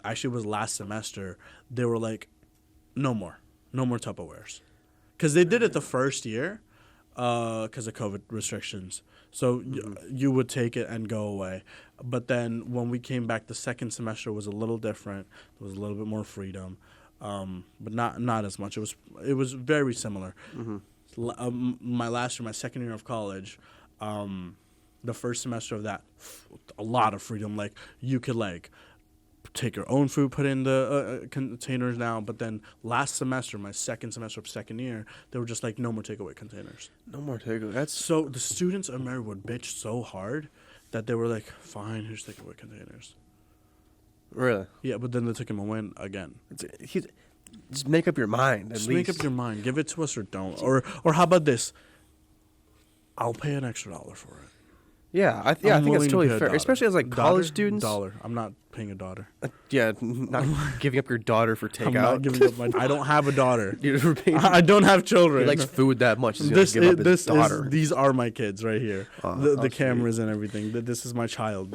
[SPEAKER 1] actually it was last semester. They were like, no more Tupperwares, because they did it the first year, because of COVID restrictions. So you would take it and go away. But then when we came back, the second semester was a little different. There was a little bit more freedom, but not as much. It was very similar. My last year, my second year of college, the first semester of that, a lot of freedom. Like you could like take your own food, put in the containers now. But then last semester, my second semester of second year, they were just like, no more takeaway containers.
[SPEAKER 2] No more takeaway. That's
[SPEAKER 1] So the students at Mary would bitch so hard that they were like, fine, here's takeaway containers.
[SPEAKER 2] really.
[SPEAKER 1] Yeah, but then they took him away again.
[SPEAKER 2] Just make up your mind. At
[SPEAKER 1] Just
[SPEAKER 2] least.
[SPEAKER 1] make up your mind. Give it to us or don't. Or how about this? I'll pay an extra $1 for it.
[SPEAKER 2] Yeah, I
[SPEAKER 1] I'm
[SPEAKER 2] think that's
[SPEAKER 1] willing to
[SPEAKER 2] totally
[SPEAKER 1] pay a
[SPEAKER 2] fair,
[SPEAKER 1] dollar.
[SPEAKER 2] especially as like college students.
[SPEAKER 1] $1. I'm not paying a daughter.
[SPEAKER 2] Yeah, not giving up your daughter for
[SPEAKER 1] I'm not
[SPEAKER 2] takeout.
[SPEAKER 1] giving up my. I don't have a daughter.
[SPEAKER 2] You're paying,
[SPEAKER 1] I don't have children.
[SPEAKER 2] he likes food that much. He's gonna give up his daughter.
[SPEAKER 1] These are my kids right here.
[SPEAKER 2] Oh,
[SPEAKER 1] The
[SPEAKER 2] sweet.
[SPEAKER 1] cameras and everything. This is my child.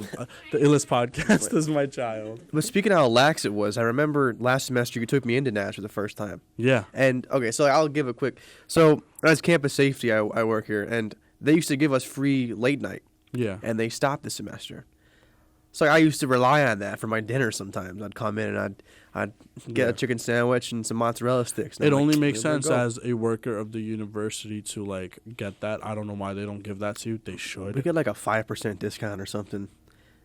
[SPEAKER 1] The Illest podcast is my child.
[SPEAKER 2] But speaking of how lax it was, I remember last semester you took me into Nash for the first time.
[SPEAKER 1] Yeah.
[SPEAKER 2] And okay, so I'll give a quick. So as campus safety, I work here, and they used to give us free late night,
[SPEAKER 1] Yeah.
[SPEAKER 2] and they stopped this semester. So I used to rely on that for my dinner sometimes. I'd come in and I'd get
[SPEAKER 1] Yeah.
[SPEAKER 2] a chicken sandwich and some mozzarella sticks. and
[SPEAKER 1] It
[SPEAKER 2] I'm like,
[SPEAKER 1] only makes
[SPEAKER 2] "Here we
[SPEAKER 1] sense
[SPEAKER 2] go."
[SPEAKER 1] as a worker of the university to like get that. I don't know why they don't give that to you. They should.
[SPEAKER 2] We get like a 5% discount or something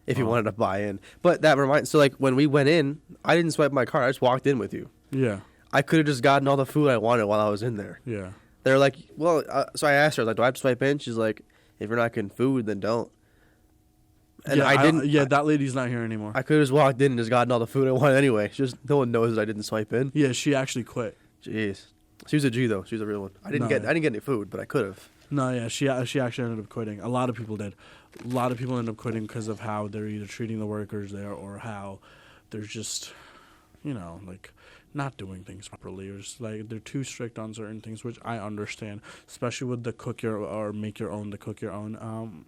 [SPEAKER 2] if you
[SPEAKER 1] Oh.
[SPEAKER 2] wanted to buy in. But that reminds. So like when we went in, I didn't swipe my card. I just walked in with you.
[SPEAKER 1] Yeah.
[SPEAKER 2] I could have just gotten all the food I wanted while I was in there.
[SPEAKER 1] Yeah.
[SPEAKER 2] They're like, well, so I asked her, like, do I have to swipe in? She's like, if you're not getting food, then don't. And
[SPEAKER 1] yeah,
[SPEAKER 2] I didn't.
[SPEAKER 1] Yeah, that lady's not here anymore.
[SPEAKER 2] I could have just walked in and just gotten all the food I wanted anyway. It's just no one knows that I didn't swipe in.
[SPEAKER 1] Yeah, she actually quit.
[SPEAKER 2] Jeez, she was a G though. She was a real one. I didn't
[SPEAKER 1] No,
[SPEAKER 2] get any food, but I could have.
[SPEAKER 1] No, yeah, she actually ended up quitting. A lot of people did. A lot of people end up quitting because of how they're either treating the workers there or how they're just, like not doing things properly, or just like they're too strict on certain things, which I understand, especially with the cook your or make your own, the cook your own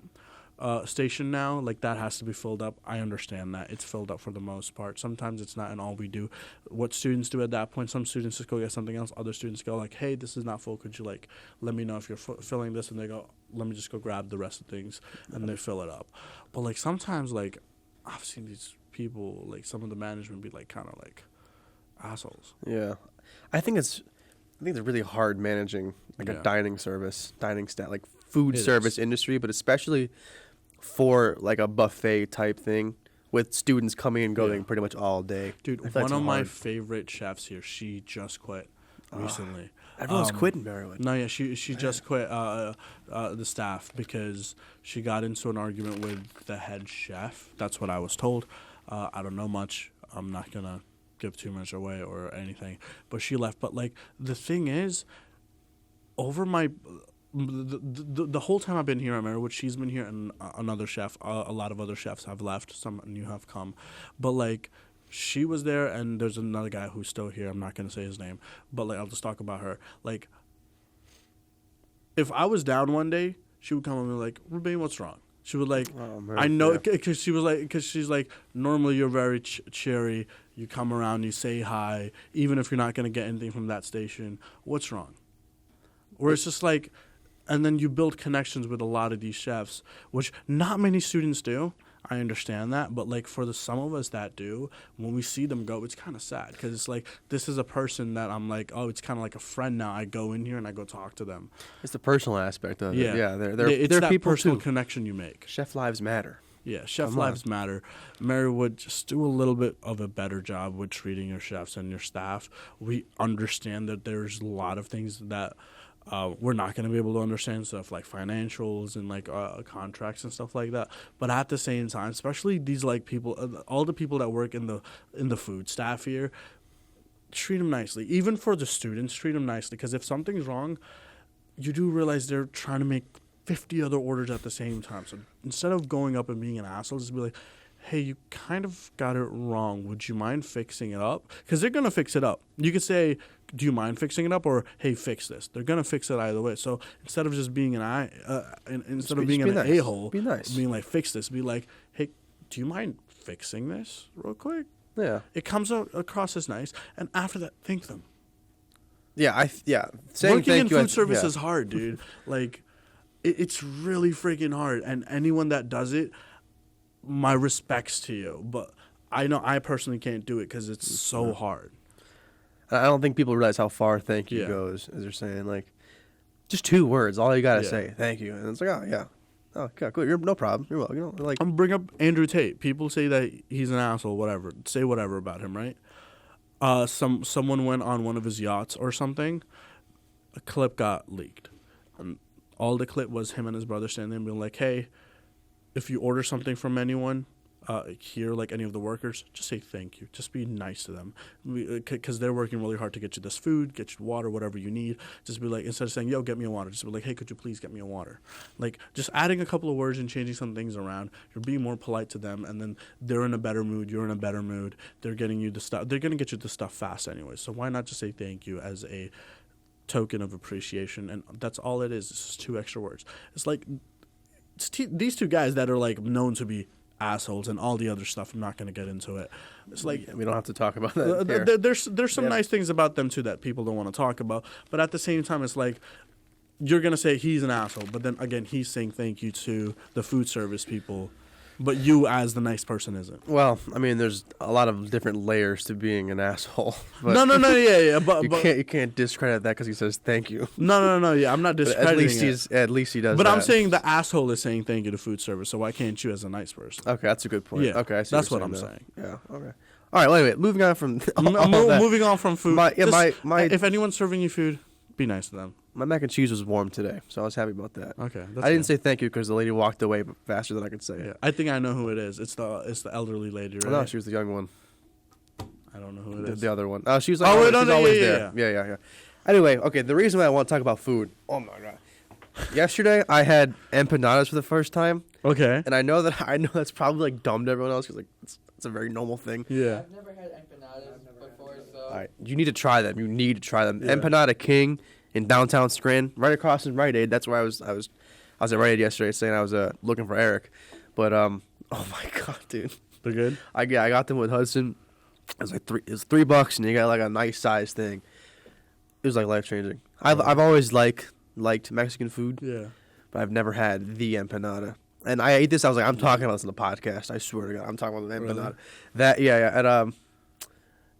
[SPEAKER 1] station now. Like that has to be filled up. I understand that it's filled up for the most part. Sometimes it's not, and all we do, what students do at that point, some students just go get something else. Other students go like, hey, this is not full. Could you like let me know if you're filling this? And they go, let me just go grab the rest of things, and they fill it up. But like sometimes like I've seen these people, like some of the management be like kind of like assholes.
[SPEAKER 2] Yeah, I think it's really hard managing like
[SPEAKER 1] Yeah.
[SPEAKER 2] a dining staff, like food
[SPEAKER 1] It
[SPEAKER 2] service
[SPEAKER 1] is.
[SPEAKER 2] industry, but especially for like a buffet type thing with students coming and going
[SPEAKER 1] Yeah.
[SPEAKER 2] pretty much all day.
[SPEAKER 1] Dude,
[SPEAKER 2] I feel
[SPEAKER 1] one
[SPEAKER 2] it's
[SPEAKER 1] of my
[SPEAKER 2] hard.
[SPEAKER 1] favorite chefs here, she just quit recently.
[SPEAKER 2] Everyone's quitting Marywood.
[SPEAKER 1] No, yeah, she just quit the staff because she got into an argument with the head chef. That's what I was told. I don't know much. I'm not gonna give too much away or anything. But she left. But like the thing is, over the whole time I've been here at Marywood, she's been here, and another chef. A lot of other chefs have left. Some new have come, but like. She was there, and there's another guy who's still here. I'm not going to say his name, but like I'll just talk about her. Like, if I was down one day, she would come and be like, "Ruben, what's wrong?" She would like,
[SPEAKER 2] Oh, man,
[SPEAKER 1] I know,
[SPEAKER 2] yeah.
[SPEAKER 1] because she's like, normally you're very cheery. You come around, you say hi, even if you're not going to get anything from that station. What's wrong? Where it's just like, and then you build connections with a lot of these chefs, which not many students do. I understand that, but like for some of us that do, when we see them go, it's kind of sad because it's like this is a person that I'm like, oh, it's kind of like a friend now. I go in here and I go talk to them.
[SPEAKER 2] It's the personal aspect of it. Yeah, they're
[SPEAKER 1] it's that
[SPEAKER 2] people
[SPEAKER 1] personal
[SPEAKER 2] too.
[SPEAKER 1] connection you make.
[SPEAKER 2] Chef lives matter.
[SPEAKER 1] Yeah, chef
[SPEAKER 2] Come on.
[SPEAKER 1] lives matter. Marywood, just do a little bit of a better job with treating your chefs and your staff. We understand that there's a lot of things that we're not going to be able to understand, stuff like financials and like contracts and stuff like that. But at the same time, especially these like people, all the people that work in the food staff here, treat them nicely. Even for the students, treat them nicely. Because if something's wrong, you do realize they're trying to make 50 other orders at the same time. So instead of going up and being an asshole, just be like, hey, you kind of got it wrong. Would you mind fixing it up? Because they're going to fix it up. You could say, do you mind fixing it up? Or, hey, fix this. They're going to fix it either way. So instead of just being instead of being an
[SPEAKER 2] nice.
[SPEAKER 1] a-hole,
[SPEAKER 2] Be nice.
[SPEAKER 1] being like, fix this, be like, hey, do you mind fixing this real quick?
[SPEAKER 2] Yeah.
[SPEAKER 1] It comes out across as nice. And after that, thank them.
[SPEAKER 2] Saying
[SPEAKER 1] Working
[SPEAKER 2] thank
[SPEAKER 1] in
[SPEAKER 2] you,
[SPEAKER 1] food service
[SPEAKER 2] yeah.
[SPEAKER 1] is hard, dude. Like, it's really freaking hard. And anyone that does it, my respects to you. But I know I personally can't do it because it's so hard.
[SPEAKER 2] I don't think people realize how far thank you
[SPEAKER 1] Yeah.
[SPEAKER 2] goes, as they're saying. Like, just 2 words. All you got to
[SPEAKER 1] Yeah.
[SPEAKER 2] say, thank you. And it's like, oh, yeah. Oh, okay, cool. You're no problem. You're welcome. You know, like,
[SPEAKER 1] I'm bring up Andrew Tate. People say that he's an asshole, whatever. Say whatever about him, right? Someone went on one of his yachts or something. A clip got leaked. And all the clip was him and his brother standing there and being like, hey, if you order something from anyone here, like any of the workers, just say thank you. Just be nice to them. Because they're working really hard to get you this food, get you water, whatever you need. Just be like, instead of saying, yo, get me a water, just be like, hey, could you please get me a water? Like, just adding a couple of words and changing some things around. You're being more polite to them, and then they're in a better mood. You're in a better mood. They're getting you the stuff. They're going to get you the stuff fast anyway. So why not just say thank you as a token of appreciation? And that's all it is. It's just 2 extra words. It's like these 2 guys that are like known to be assholes and all the other stuff. I'm not going to get into it. It's like
[SPEAKER 2] we don't have to talk about that. here.
[SPEAKER 1] there's some nice things about them too that people don't want to talk about, but at the same time it's like you're going to say he's an asshole, but then again he's saying thank you to the food service people, but you as the nice person isn't.
[SPEAKER 2] Well, I mean, there's a lot of different layers to being an asshole. But
[SPEAKER 1] No, yeah, but
[SPEAKER 2] you can't discredit that because he says thank you.
[SPEAKER 1] no, yeah, I'm not
[SPEAKER 2] But
[SPEAKER 1] discrediting
[SPEAKER 2] at least he does.
[SPEAKER 1] But
[SPEAKER 2] that.
[SPEAKER 1] I'm saying the asshole is saying thank you to food service, so why can't you as a nice person?
[SPEAKER 2] Okay, that's a good point.
[SPEAKER 1] Yeah,
[SPEAKER 2] Okay, I see
[SPEAKER 1] that's what
[SPEAKER 2] you're
[SPEAKER 1] I'm
[SPEAKER 2] now.
[SPEAKER 1] saying.
[SPEAKER 2] Yeah. Okay. All right. Well, anyway, moving on from all that.
[SPEAKER 1] Moving on from food.
[SPEAKER 2] My
[SPEAKER 1] If anyone's serving you food, be nice to them.
[SPEAKER 2] my mac and cheese was warm today, so I was happy about that.
[SPEAKER 1] Okay,
[SPEAKER 2] I didn't say thank you because the lady walked away faster than I could say.
[SPEAKER 1] Yeah, I think I know who it is. It's the elderly lady, right?
[SPEAKER 2] No, she was the young one.
[SPEAKER 1] I don't know who it is.
[SPEAKER 2] The other one. Oh, she was like,
[SPEAKER 1] Oh, wait,
[SPEAKER 2] she's
[SPEAKER 1] no,
[SPEAKER 2] always
[SPEAKER 1] yeah,
[SPEAKER 2] there. Yeah. Anyway, okay, the reason why I want to talk about food. Oh my god. Yesterday I had empanadas for the first time,
[SPEAKER 1] Okay.
[SPEAKER 2] and I know that's probably like dumb to everyone else because like it's a very normal thing.
[SPEAKER 1] Yeah.
[SPEAKER 3] I've never had empanadas before, so.
[SPEAKER 2] All right, you need to try them. You need to try them.
[SPEAKER 1] Yeah.
[SPEAKER 2] Empanada King in downtown Scranton, right across from Rite Aid. That's where I was at Rite Aid yesterday, saying I was looking for Eric, but oh my god, dude.
[SPEAKER 1] They're good.
[SPEAKER 2] I got them with Hudson. It was like $3, and you got like a nice size thing. It was like life changing. I've always liked Mexican food,
[SPEAKER 1] Yeah.
[SPEAKER 2] but I've never had the empanada. And I ate this. I was like, I'm talking about this on the podcast. I swear to God, I'm talking about the empanada.
[SPEAKER 1] Really?
[SPEAKER 2] That and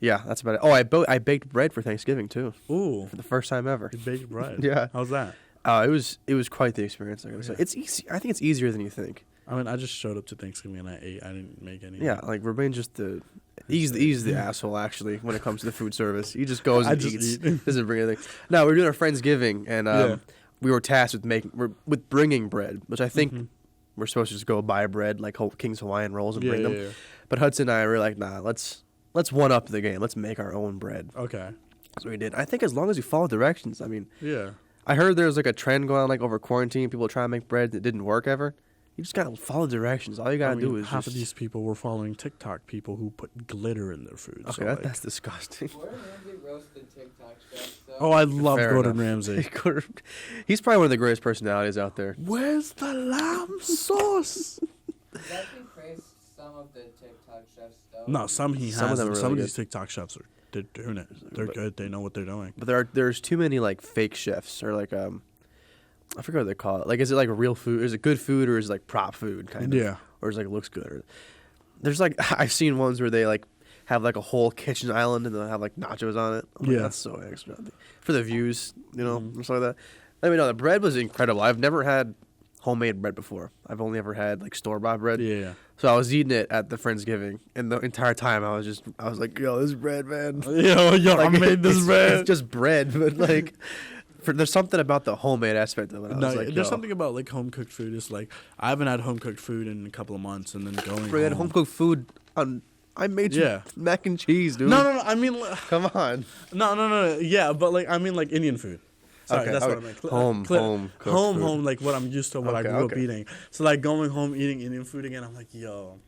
[SPEAKER 2] yeah, that's about it. Oh, I baked bread for Thanksgiving too,
[SPEAKER 1] Ooh.
[SPEAKER 2] for the first time ever.
[SPEAKER 1] You baked bread.
[SPEAKER 2] Yeah.
[SPEAKER 1] How's that?
[SPEAKER 2] It was quite the experience. I gotta say,
[SPEAKER 1] Yeah.
[SPEAKER 2] it's easy. I think it's easier than you think.
[SPEAKER 1] I mean, I just showed up to Thanksgiving and I ate. I didn't make any.
[SPEAKER 2] Yeah, like Rabin just he's the asshole actually when it comes to the food service. He just goes
[SPEAKER 1] I
[SPEAKER 2] and
[SPEAKER 1] just
[SPEAKER 2] eats.
[SPEAKER 1] eat.
[SPEAKER 2] Doesn't bring anything. No, we're doing our Friendsgiving and
[SPEAKER 1] Yeah.
[SPEAKER 2] we were tasked with bringing bread, which I think
[SPEAKER 1] Mhm.
[SPEAKER 2] we're supposed to just go buy bread like King's Hawaiian rolls and
[SPEAKER 1] Yeah,
[SPEAKER 2] bring them.
[SPEAKER 1] yeah.
[SPEAKER 2] But Hudson and I were like, nah, let's one up the game. Let's make our own bread.
[SPEAKER 1] Okay.
[SPEAKER 2] So we did. I think as long as you follow directions. I mean,
[SPEAKER 1] Yeah.
[SPEAKER 2] I heard there's like a trend going on like over quarantine. People try to make bread that didn't work ever. You just gotta follow directions. All you gotta do is
[SPEAKER 1] half
[SPEAKER 2] just.
[SPEAKER 1] of these people were following TikTok people who put glitter in their food.
[SPEAKER 2] Okay,
[SPEAKER 1] so like,
[SPEAKER 2] that's disgusting.
[SPEAKER 3] Gordon Ramsay roasted TikTok chefs, though.
[SPEAKER 1] oh, I love
[SPEAKER 2] Fair
[SPEAKER 1] Gordon
[SPEAKER 2] enough.
[SPEAKER 1] Ramsay.
[SPEAKER 2] He's probably one of the greatest personalities out there.
[SPEAKER 1] Where's the lamb sauce?
[SPEAKER 3] He's actually praised some of the TikTok chefs, though.
[SPEAKER 1] No, some he
[SPEAKER 2] Some of
[SPEAKER 1] has.
[SPEAKER 2] them
[SPEAKER 1] and
[SPEAKER 2] are
[SPEAKER 1] some of
[SPEAKER 2] really
[SPEAKER 1] these TikTok chefs they're doing it. They're good. They know what they're doing.
[SPEAKER 2] But there's too many like fake chefs or like I forget what they call it. Like, is it like real food? Is it good food or is it like prop food kind of?
[SPEAKER 1] Yeah.
[SPEAKER 2] Or is it like looks good? Or there's like I've seen ones where they like have like a whole kitchen island and they'll have like nachos on it. I'm like,
[SPEAKER 1] Yeah.
[SPEAKER 2] that's so extra for the views, you know,
[SPEAKER 1] Mhm.
[SPEAKER 2] or something like that. I mean, no, the bread was incredible. I've never had homemade bread before. I've only ever had like store bought bread.
[SPEAKER 1] Yeah.
[SPEAKER 2] So I was eating it at the Friendsgiving, and the entire time I was like, yo, this bread, man.
[SPEAKER 1] Yo, I made this bread.
[SPEAKER 2] It's just bread, but like, there's something about the homemade aspect of it. I
[SPEAKER 1] No,
[SPEAKER 2] was like,
[SPEAKER 1] there's something about like home cooked food. It's like I haven't had home cooked food in a couple of months, and then going.
[SPEAKER 2] We had
[SPEAKER 1] home
[SPEAKER 2] home cooked food on. I made you
[SPEAKER 1] Yeah.
[SPEAKER 2] mac and cheese, dude.
[SPEAKER 1] No. I mean,
[SPEAKER 2] Come on.
[SPEAKER 1] no. Yeah, but like I mean, like Indian food. Sorry,
[SPEAKER 2] Okay,
[SPEAKER 1] that's
[SPEAKER 2] okay.
[SPEAKER 1] what I meant.
[SPEAKER 2] Home cooked food.
[SPEAKER 1] home, like what I'm used to, what I
[SPEAKER 2] Okay,
[SPEAKER 1] grew up
[SPEAKER 2] okay.
[SPEAKER 1] eating. So like going home eating Indian food again, I'm like, yo,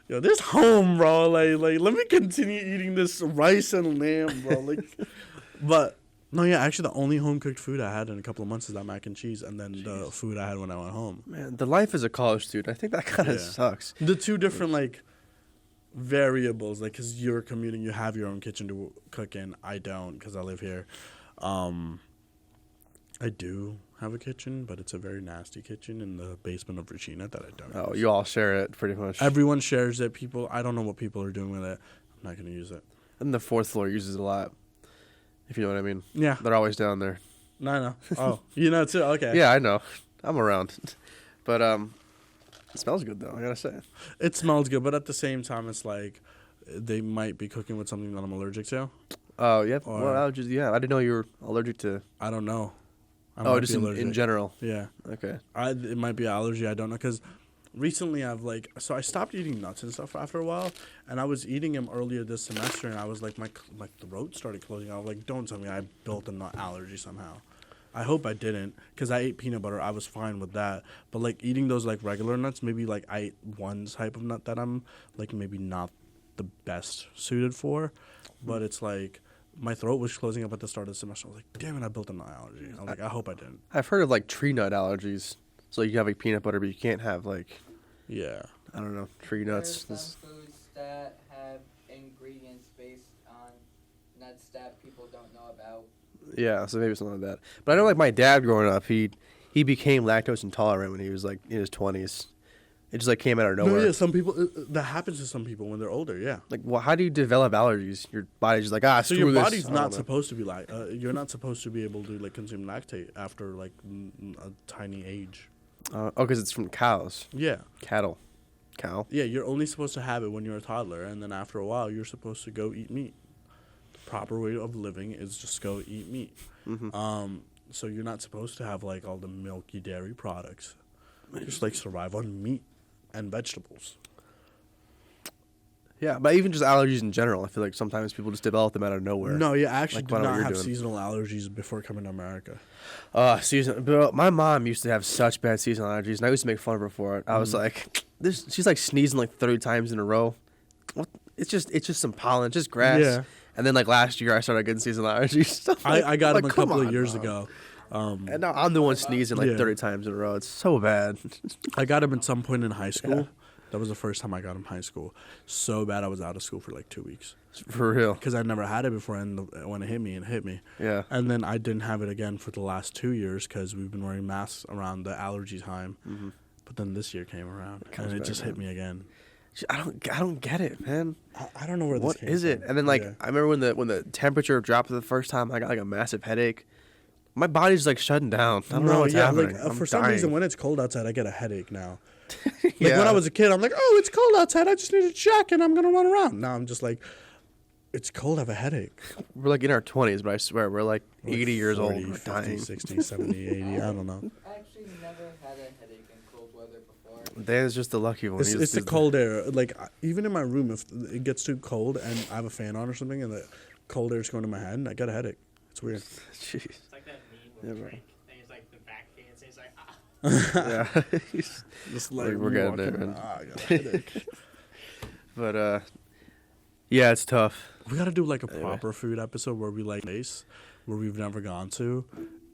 [SPEAKER 1] this home, bro. Like let me continue eating this rice and lamb, bro. Like, but no, yeah, actually, the only home cooked food I had in a couple of months is that mac and cheese, and then the food I had when I went home.
[SPEAKER 2] Man, the life as a college student, I think that kind of
[SPEAKER 1] Yeah.
[SPEAKER 2] sucks.
[SPEAKER 1] The two different like variables, like, because you're commuting, you have your own kitchen to cook in. I don't, because I live here. I do have a kitchen, but it's a very nasty kitchen in the basement of Regina that I don't
[SPEAKER 2] Oh,
[SPEAKER 1] use.
[SPEAKER 2] you all share it pretty much.
[SPEAKER 1] Everyone shares it. I don't know what people are doing with it. I'm not going to use it.
[SPEAKER 2] And the fourth floor uses it a lot. If you know what I mean.
[SPEAKER 1] Yeah.
[SPEAKER 2] They're always down there.
[SPEAKER 1] No, I know. Oh, you know too? Okay.
[SPEAKER 2] Yeah, I know. I'm around. But it smells good though, I gotta say.
[SPEAKER 1] It smells good, but at the same time, it's like they might be cooking with something that I'm allergic to.
[SPEAKER 2] Oh, yeah.
[SPEAKER 1] Or-
[SPEAKER 2] Well, I didn't know you were allergic to.
[SPEAKER 1] I don't know. I
[SPEAKER 2] Oh,
[SPEAKER 1] might
[SPEAKER 2] just
[SPEAKER 1] be
[SPEAKER 2] in
[SPEAKER 1] allergic.
[SPEAKER 2] general.
[SPEAKER 1] Yeah.
[SPEAKER 2] Okay.
[SPEAKER 1] It might be allergy. I don't know, because recently so I stopped eating nuts and stuff after a while, and I was eating them earlier this semester, and I was like, my throat started closing. I was like, don't tell me I built a nut allergy somehow. I hope I didn't, because I ate peanut butter. I was fine with that. But like eating those like regular nuts, maybe like I ate one type of nut that I'm like maybe not the best suited for, but it's like my throat was closing up at the start of the semester. I was like, damn it, I built a nut allergy. I was like, I hope I didn't.
[SPEAKER 2] I've heard of like tree nut allergies. So you can have like peanut butter, but you can't have like,
[SPEAKER 1] Yeah.
[SPEAKER 2] I don't know, tree
[SPEAKER 3] There are
[SPEAKER 2] nuts.
[SPEAKER 3] some foods that have ingredients based on nuts that people don't know about.
[SPEAKER 2] Yeah, so maybe something like that. But I know like my dad growing up, he became lactose intolerant when he was like in his 20s. It just like came out of
[SPEAKER 1] No,
[SPEAKER 2] nowhere.
[SPEAKER 1] yeah, some people that happens to some people when they're older. Yeah.
[SPEAKER 2] Like, well, how do you develop allergies? Your body's just like,
[SPEAKER 1] So
[SPEAKER 2] screw
[SPEAKER 1] your
[SPEAKER 2] this.
[SPEAKER 1] body's
[SPEAKER 2] I don't
[SPEAKER 1] not
[SPEAKER 2] know.
[SPEAKER 1] supposed to be like you're not supposed to be able to like consume lactate after like a tiny age.
[SPEAKER 2] Because it's from cows,
[SPEAKER 1] Yeah.
[SPEAKER 2] cattle, cow.
[SPEAKER 1] Yeah, you're only supposed to have it when you're a toddler, and then after a while, you're supposed to go eat meat. The proper way of living is just go eat meat. So you're not supposed to have like all the milky dairy products. Just like survive on meat and vegetables.
[SPEAKER 2] Yeah, but even just allergies in general, I feel like sometimes people just develop them out of nowhere.
[SPEAKER 1] No, you actually
[SPEAKER 2] Like
[SPEAKER 1] do
[SPEAKER 2] what
[SPEAKER 1] not
[SPEAKER 2] you're
[SPEAKER 1] have
[SPEAKER 2] doing.
[SPEAKER 1] seasonal allergies before coming to America.
[SPEAKER 2] Season. Bro, my mom used to have such bad seasonal allergies, and I used to make fun of her for it. I was like, "This." She's like sneezing like 30 times in a row. What? It's just some pollen, it's just grass.
[SPEAKER 1] Yeah.
[SPEAKER 2] And then like last year, I started getting seasonal allergies.
[SPEAKER 1] I got
[SPEAKER 2] like,
[SPEAKER 1] them a
[SPEAKER 2] come
[SPEAKER 1] couple of
[SPEAKER 2] on,
[SPEAKER 1] years
[SPEAKER 2] Mom.
[SPEAKER 1] ago.
[SPEAKER 2] And now I'm the one sneezing like
[SPEAKER 1] Yeah.
[SPEAKER 2] 30 times in a row. It's so bad.
[SPEAKER 1] I got him at some point in high school.
[SPEAKER 2] Yeah.
[SPEAKER 1] That was the first time I got him in high school. So bad I was out of school for like 2 weeks.
[SPEAKER 2] For real.
[SPEAKER 1] Because I never had it before, and when it hit me.
[SPEAKER 2] Yeah.
[SPEAKER 1] And then I didn't have it again for the last 2 years because we've been wearing masks around the allergy time. But then this year came around,
[SPEAKER 2] comes
[SPEAKER 1] and it
[SPEAKER 2] back
[SPEAKER 1] just hit
[SPEAKER 2] around.
[SPEAKER 1] me again.
[SPEAKER 2] I don't get it, man.
[SPEAKER 1] I don't know where this
[SPEAKER 2] What
[SPEAKER 1] came
[SPEAKER 2] is it?
[SPEAKER 1] from.
[SPEAKER 2] And then like
[SPEAKER 1] Yeah.
[SPEAKER 2] I remember when the temperature dropped for the first time, I got like a massive headache. My body's like shutting down. I don't know what's happening.
[SPEAKER 1] Like,
[SPEAKER 2] I'm
[SPEAKER 1] for some
[SPEAKER 2] dying.
[SPEAKER 1] reason, when it's cold outside, I get a headache now. Like
[SPEAKER 2] Yeah.
[SPEAKER 1] when I was a kid, I'm like, oh, it's cold outside. I just need a jacket. I'm gonna run around. Now I'm just like, it's cold. I have a headache.
[SPEAKER 2] We're like in our 20s, but I swear we're like
[SPEAKER 1] Like
[SPEAKER 2] 80 years old.
[SPEAKER 1] 40,
[SPEAKER 2] We're
[SPEAKER 1] 50,
[SPEAKER 2] dying.
[SPEAKER 1] 60, 70, 80. I don't know.
[SPEAKER 3] I've actually never had a headache in cold weather before.
[SPEAKER 2] Dan's just the lucky one.
[SPEAKER 1] It's
[SPEAKER 2] He's-
[SPEAKER 1] the
[SPEAKER 2] he's
[SPEAKER 1] cold air. Like even in my room, if it gets too cold and I have a fan on or something, and the cold air's going to my head, and I get a headache. It's weird.
[SPEAKER 2] Jeez.
[SPEAKER 4] It's like that meme
[SPEAKER 2] Yeah,
[SPEAKER 4] with
[SPEAKER 2] bro.
[SPEAKER 4] Drake, and it's like the back fans, and he's like, ah.
[SPEAKER 2] Yeah. He's-
[SPEAKER 1] Just
[SPEAKER 2] We're
[SPEAKER 1] me
[SPEAKER 2] getting
[SPEAKER 1] walking
[SPEAKER 2] there,
[SPEAKER 1] around,
[SPEAKER 2] man.
[SPEAKER 1] I got a headache.
[SPEAKER 2] but yeah, it's tough.
[SPEAKER 1] We got to do like a
[SPEAKER 2] Anyway.
[SPEAKER 1] proper food episode where we like place where we've never gone to,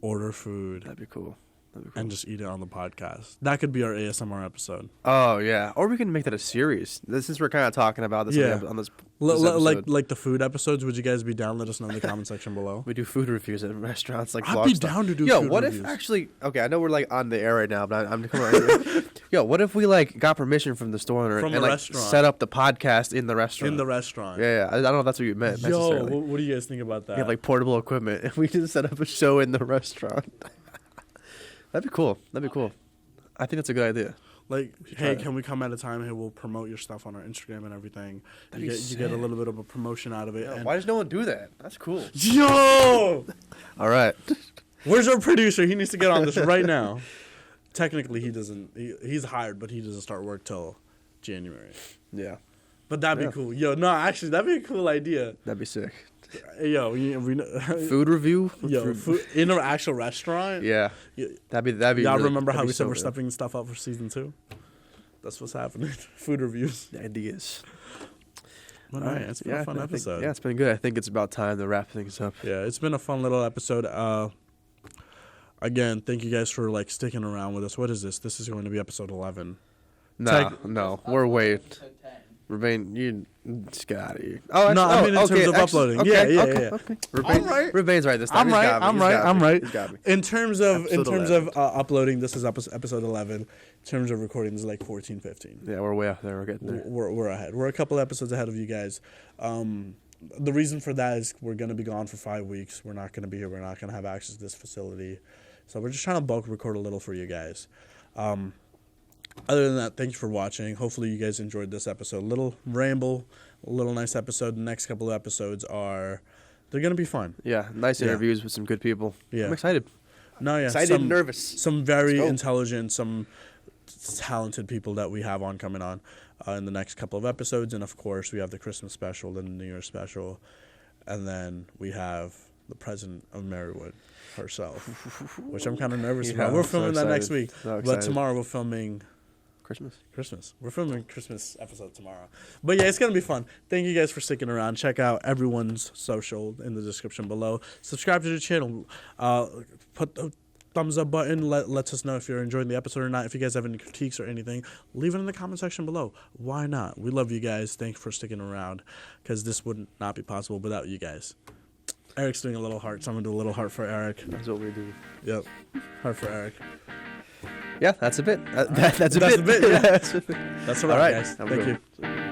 [SPEAKER 1] order food,
[SPEAKER 2] That'd be cool. That'd be cool.
[SPEAKER 1] and just eat it on the podcast. That could be our ASMR episode.
[SPEAKER 2] Oh yeah, or we can make that a series. Since we're kind of talking about this
[SPEAKER 1] Yeah.
[SPEAKER 2] on this
[SPEAKER 1] Like
[SPEAKER 2] episode.
[SPEAKER 1] the food episodes. Would you guys be down? Let us know in the comment section below.
[SPEAKER 2] We do food reviews at restaurants, like
[SPEAKER 1] I'd
[SPEAKER 2] vlog
[SPEAKER 1] be
[SPEAKER 2] stuff.
[SPEAKER 1] down to do
[SPEAKER 2] Yo,
[SPEAKER 1] food
[SPEAKER 2] what
[SPEAKER 1] reviews.
[SPEAKER 2] if actually? Okay, I know we're like on the air right now, but I'm coming right here. Yo, what if we like got permission from the store owner
[SPEAKER 1] From
[SPEAKER 2] and
[SPEAKER 1] the
[SPEAKER 2] like
[SPEAKER 1] restaurant.
[SPEAKER 2] set up the podcast in the restaurant?
[SPEAKER 1] In the restaurant.
[SPEAKER 2] Yeah, I don't know if that's what you meant
[SPEAKER 1] Yo,
[SPEAKER 2] necessarily.
[SPEAKER 1] what do you guys think about that?
[SPEAKER 2] We have like portable equipment, and we can set up a show in the restaurant. That'd be cool. That'd be cool. I think that's a good idea.
[SPEAKER 1] Like,
[SPEAKER 2] try
[SPEAKER 1] hey,
[SPEAKER 2] it.
[SPEAKER 1] can we come at a time? Hey, we'll promote your stuff on our Instagram and everything.
[SPEAKER 2] That'd
[SPEAKER 1] You
[SPEAKER 2] be
[SPEAKER 1] get a
[SPEAKER 2] sick.
[SPEAKER 1] little bit of a promotion out of it. and-
[SPEAKER 2] Why does no one do that? That's cool.
[SPEAKER 1] Yo,
[SPEAKER 2] All right.
[SPEAKER 1] where's our producer? He needs to get on this right now. Technically, he doesn't. He's hired, but he doesn't start work till January.
[SPEAKER 2] Yeah,
[SPEAKER 1] But that'd
[SPEAKER 2] Yeah.
[SPEAKER 1] be cool. Yo, no, actually, that'd be a cool idea.
[SPEAKER 2] that'd be sick.
[SPEAKER 1] Hey, yo, we
[SPEAKER 2] Food review.
[SPEAKER 1] Yo, food, in an actual restaurant.
[SPEAKER 2] Yeah,
[SPEAKER 1] Yeah.
[SPEAKER 2] that'd be.
[SPEAKER 1] Y'all
[SPEAKER 2] really-
[SPEAKER 1] remember
[SPEAKER 2] that'd
[SPEAKER 1] how
[SPEAKER 2] be
[SPEAKER 1] we said
[SPEAKER 2] so
[SPEAKER 1] we're
[SPEAKER 2] good.
[SPEAKER 1] stepping stuff up for season 2? That's what's happening. Food reviews.
[SPEAKER 2] The ideas.
[SPEAKER 1] All right, it's been a fun
[SPEAKER 2] I think-
[SPEAKER 1] episode.
[SPEAKER 2] yeah, it's been good. I think it's about time to wrap things up.
[SPEAKER 1] Yeah, it's been a fun little episode. Again, thank you guys for like sticking around with us. What is this? This is going to be episode 11.
[SPEAKER 2] No, we're way.
[SPEAKER 3] To 10.
[SPEAKER 2] Ravane, you just get out of here. Oh,
[SPEAKER 1] No, I mean in terms of uploading. Yeah.
[SPEAKER 2] Okay.
[SPEAKER 1] I'm right.
[SPEAKER 2] Ravane's right this time.
[SPEAKER 1] I'm right. I'm right. I'm right.
[SPEAKER 2] He's got me.
[SPEAKER 1] In terms of
[SPEAKER 2] Episode
[SPEAKER 1] uploading, this is episode 11. In terms of recording, this is like 14, 15.
[SPEAKER 2] Yeah, we're way up there. We're getting there.
[SPEAKER 1] We're ahead. We're a couple episodes ahead of you guys. The reason for that is we're gonna be gone for 5 weeks. We're not gonna be here. We're not gonna have access to this facility, so we're just trying to bulk record a little for you guys. Other than that, thank you for watching. Hopefully you guys enjoyed this episode. Little ramble, a little nice episode. The next couple of episodes they're gonna be fun.
[SPEAKER 2] Yeah, nice
[SPEAKER 1] Yeah.
[SPEAKER 2] interviews with some good people.
[SPEAKER 1] Yeah.
[SPEAKER 2] I'm excited.
[SPEAKER 1] No, yeah,
[SPEAKER 2] Excited and nervous.
[SPEAKER 1] Some very
[SPEAKER 2] go.
[SPEAKER 1] intelligent, some talented people that we have on coming on in the next couple of episodes, and of course we have the Christmas special and the New Year's special, and then we have the president of Marywood herself, which I'm kind of nervous
[SPEAKER 2] Yeah,
[SPEAKER 1] about. We're
[SPEAKER 2] I'm so
[SPEAKER 1] filming that next
[SPEAKER 2] excited.
[SPEAKER 1] week,
[SPEAKER 2] So
[SPEAKER 1] but
[SPEAKER 2] excited.
[SPEAKER 1] tomorrow we're filming
[SPEAKER 2] Christmas.
[SPEAKER 1] We're filming Christmas episode tomorrow. But yeah, it's going to be fun. Thank you guys for sticking around. Check out everyone's social in the description below. Subscribe to the channel. Put the thumbs up button. Lets us know if you're enjoying the episode or not. If you guys have any critiques or anything, leave it in the comment section below. Why not? We love you guys. Thanks for sticking around, because this would not be possible without you guys. Eric's doing a little heart, so I'm going to do a little heart for Eric.
[SPEAKER 2] That's what we do.
[SPEAKER 1] Yep. Heart for Eric.
[SPEAKER 2] Yeah, that's a bit. That's a
[SPEAKER 1] That's
[SPEAKER 2] bit.
[SPEAKER 1] a bit, yeah.
[SPEAKER 2] That's a bit.
[SPEAKER 1] That's all
[SPEAKER 2] All
[SPEAKER 1] right,
[SPEAKER 2] right.
[SPEAKER 1] guys.
[SPEAKER 2] Have a
[SPEAKER 1] Thank
[SPEAKER 2] good
[SPEAKER 1] you.
[SPEAKER 2] one.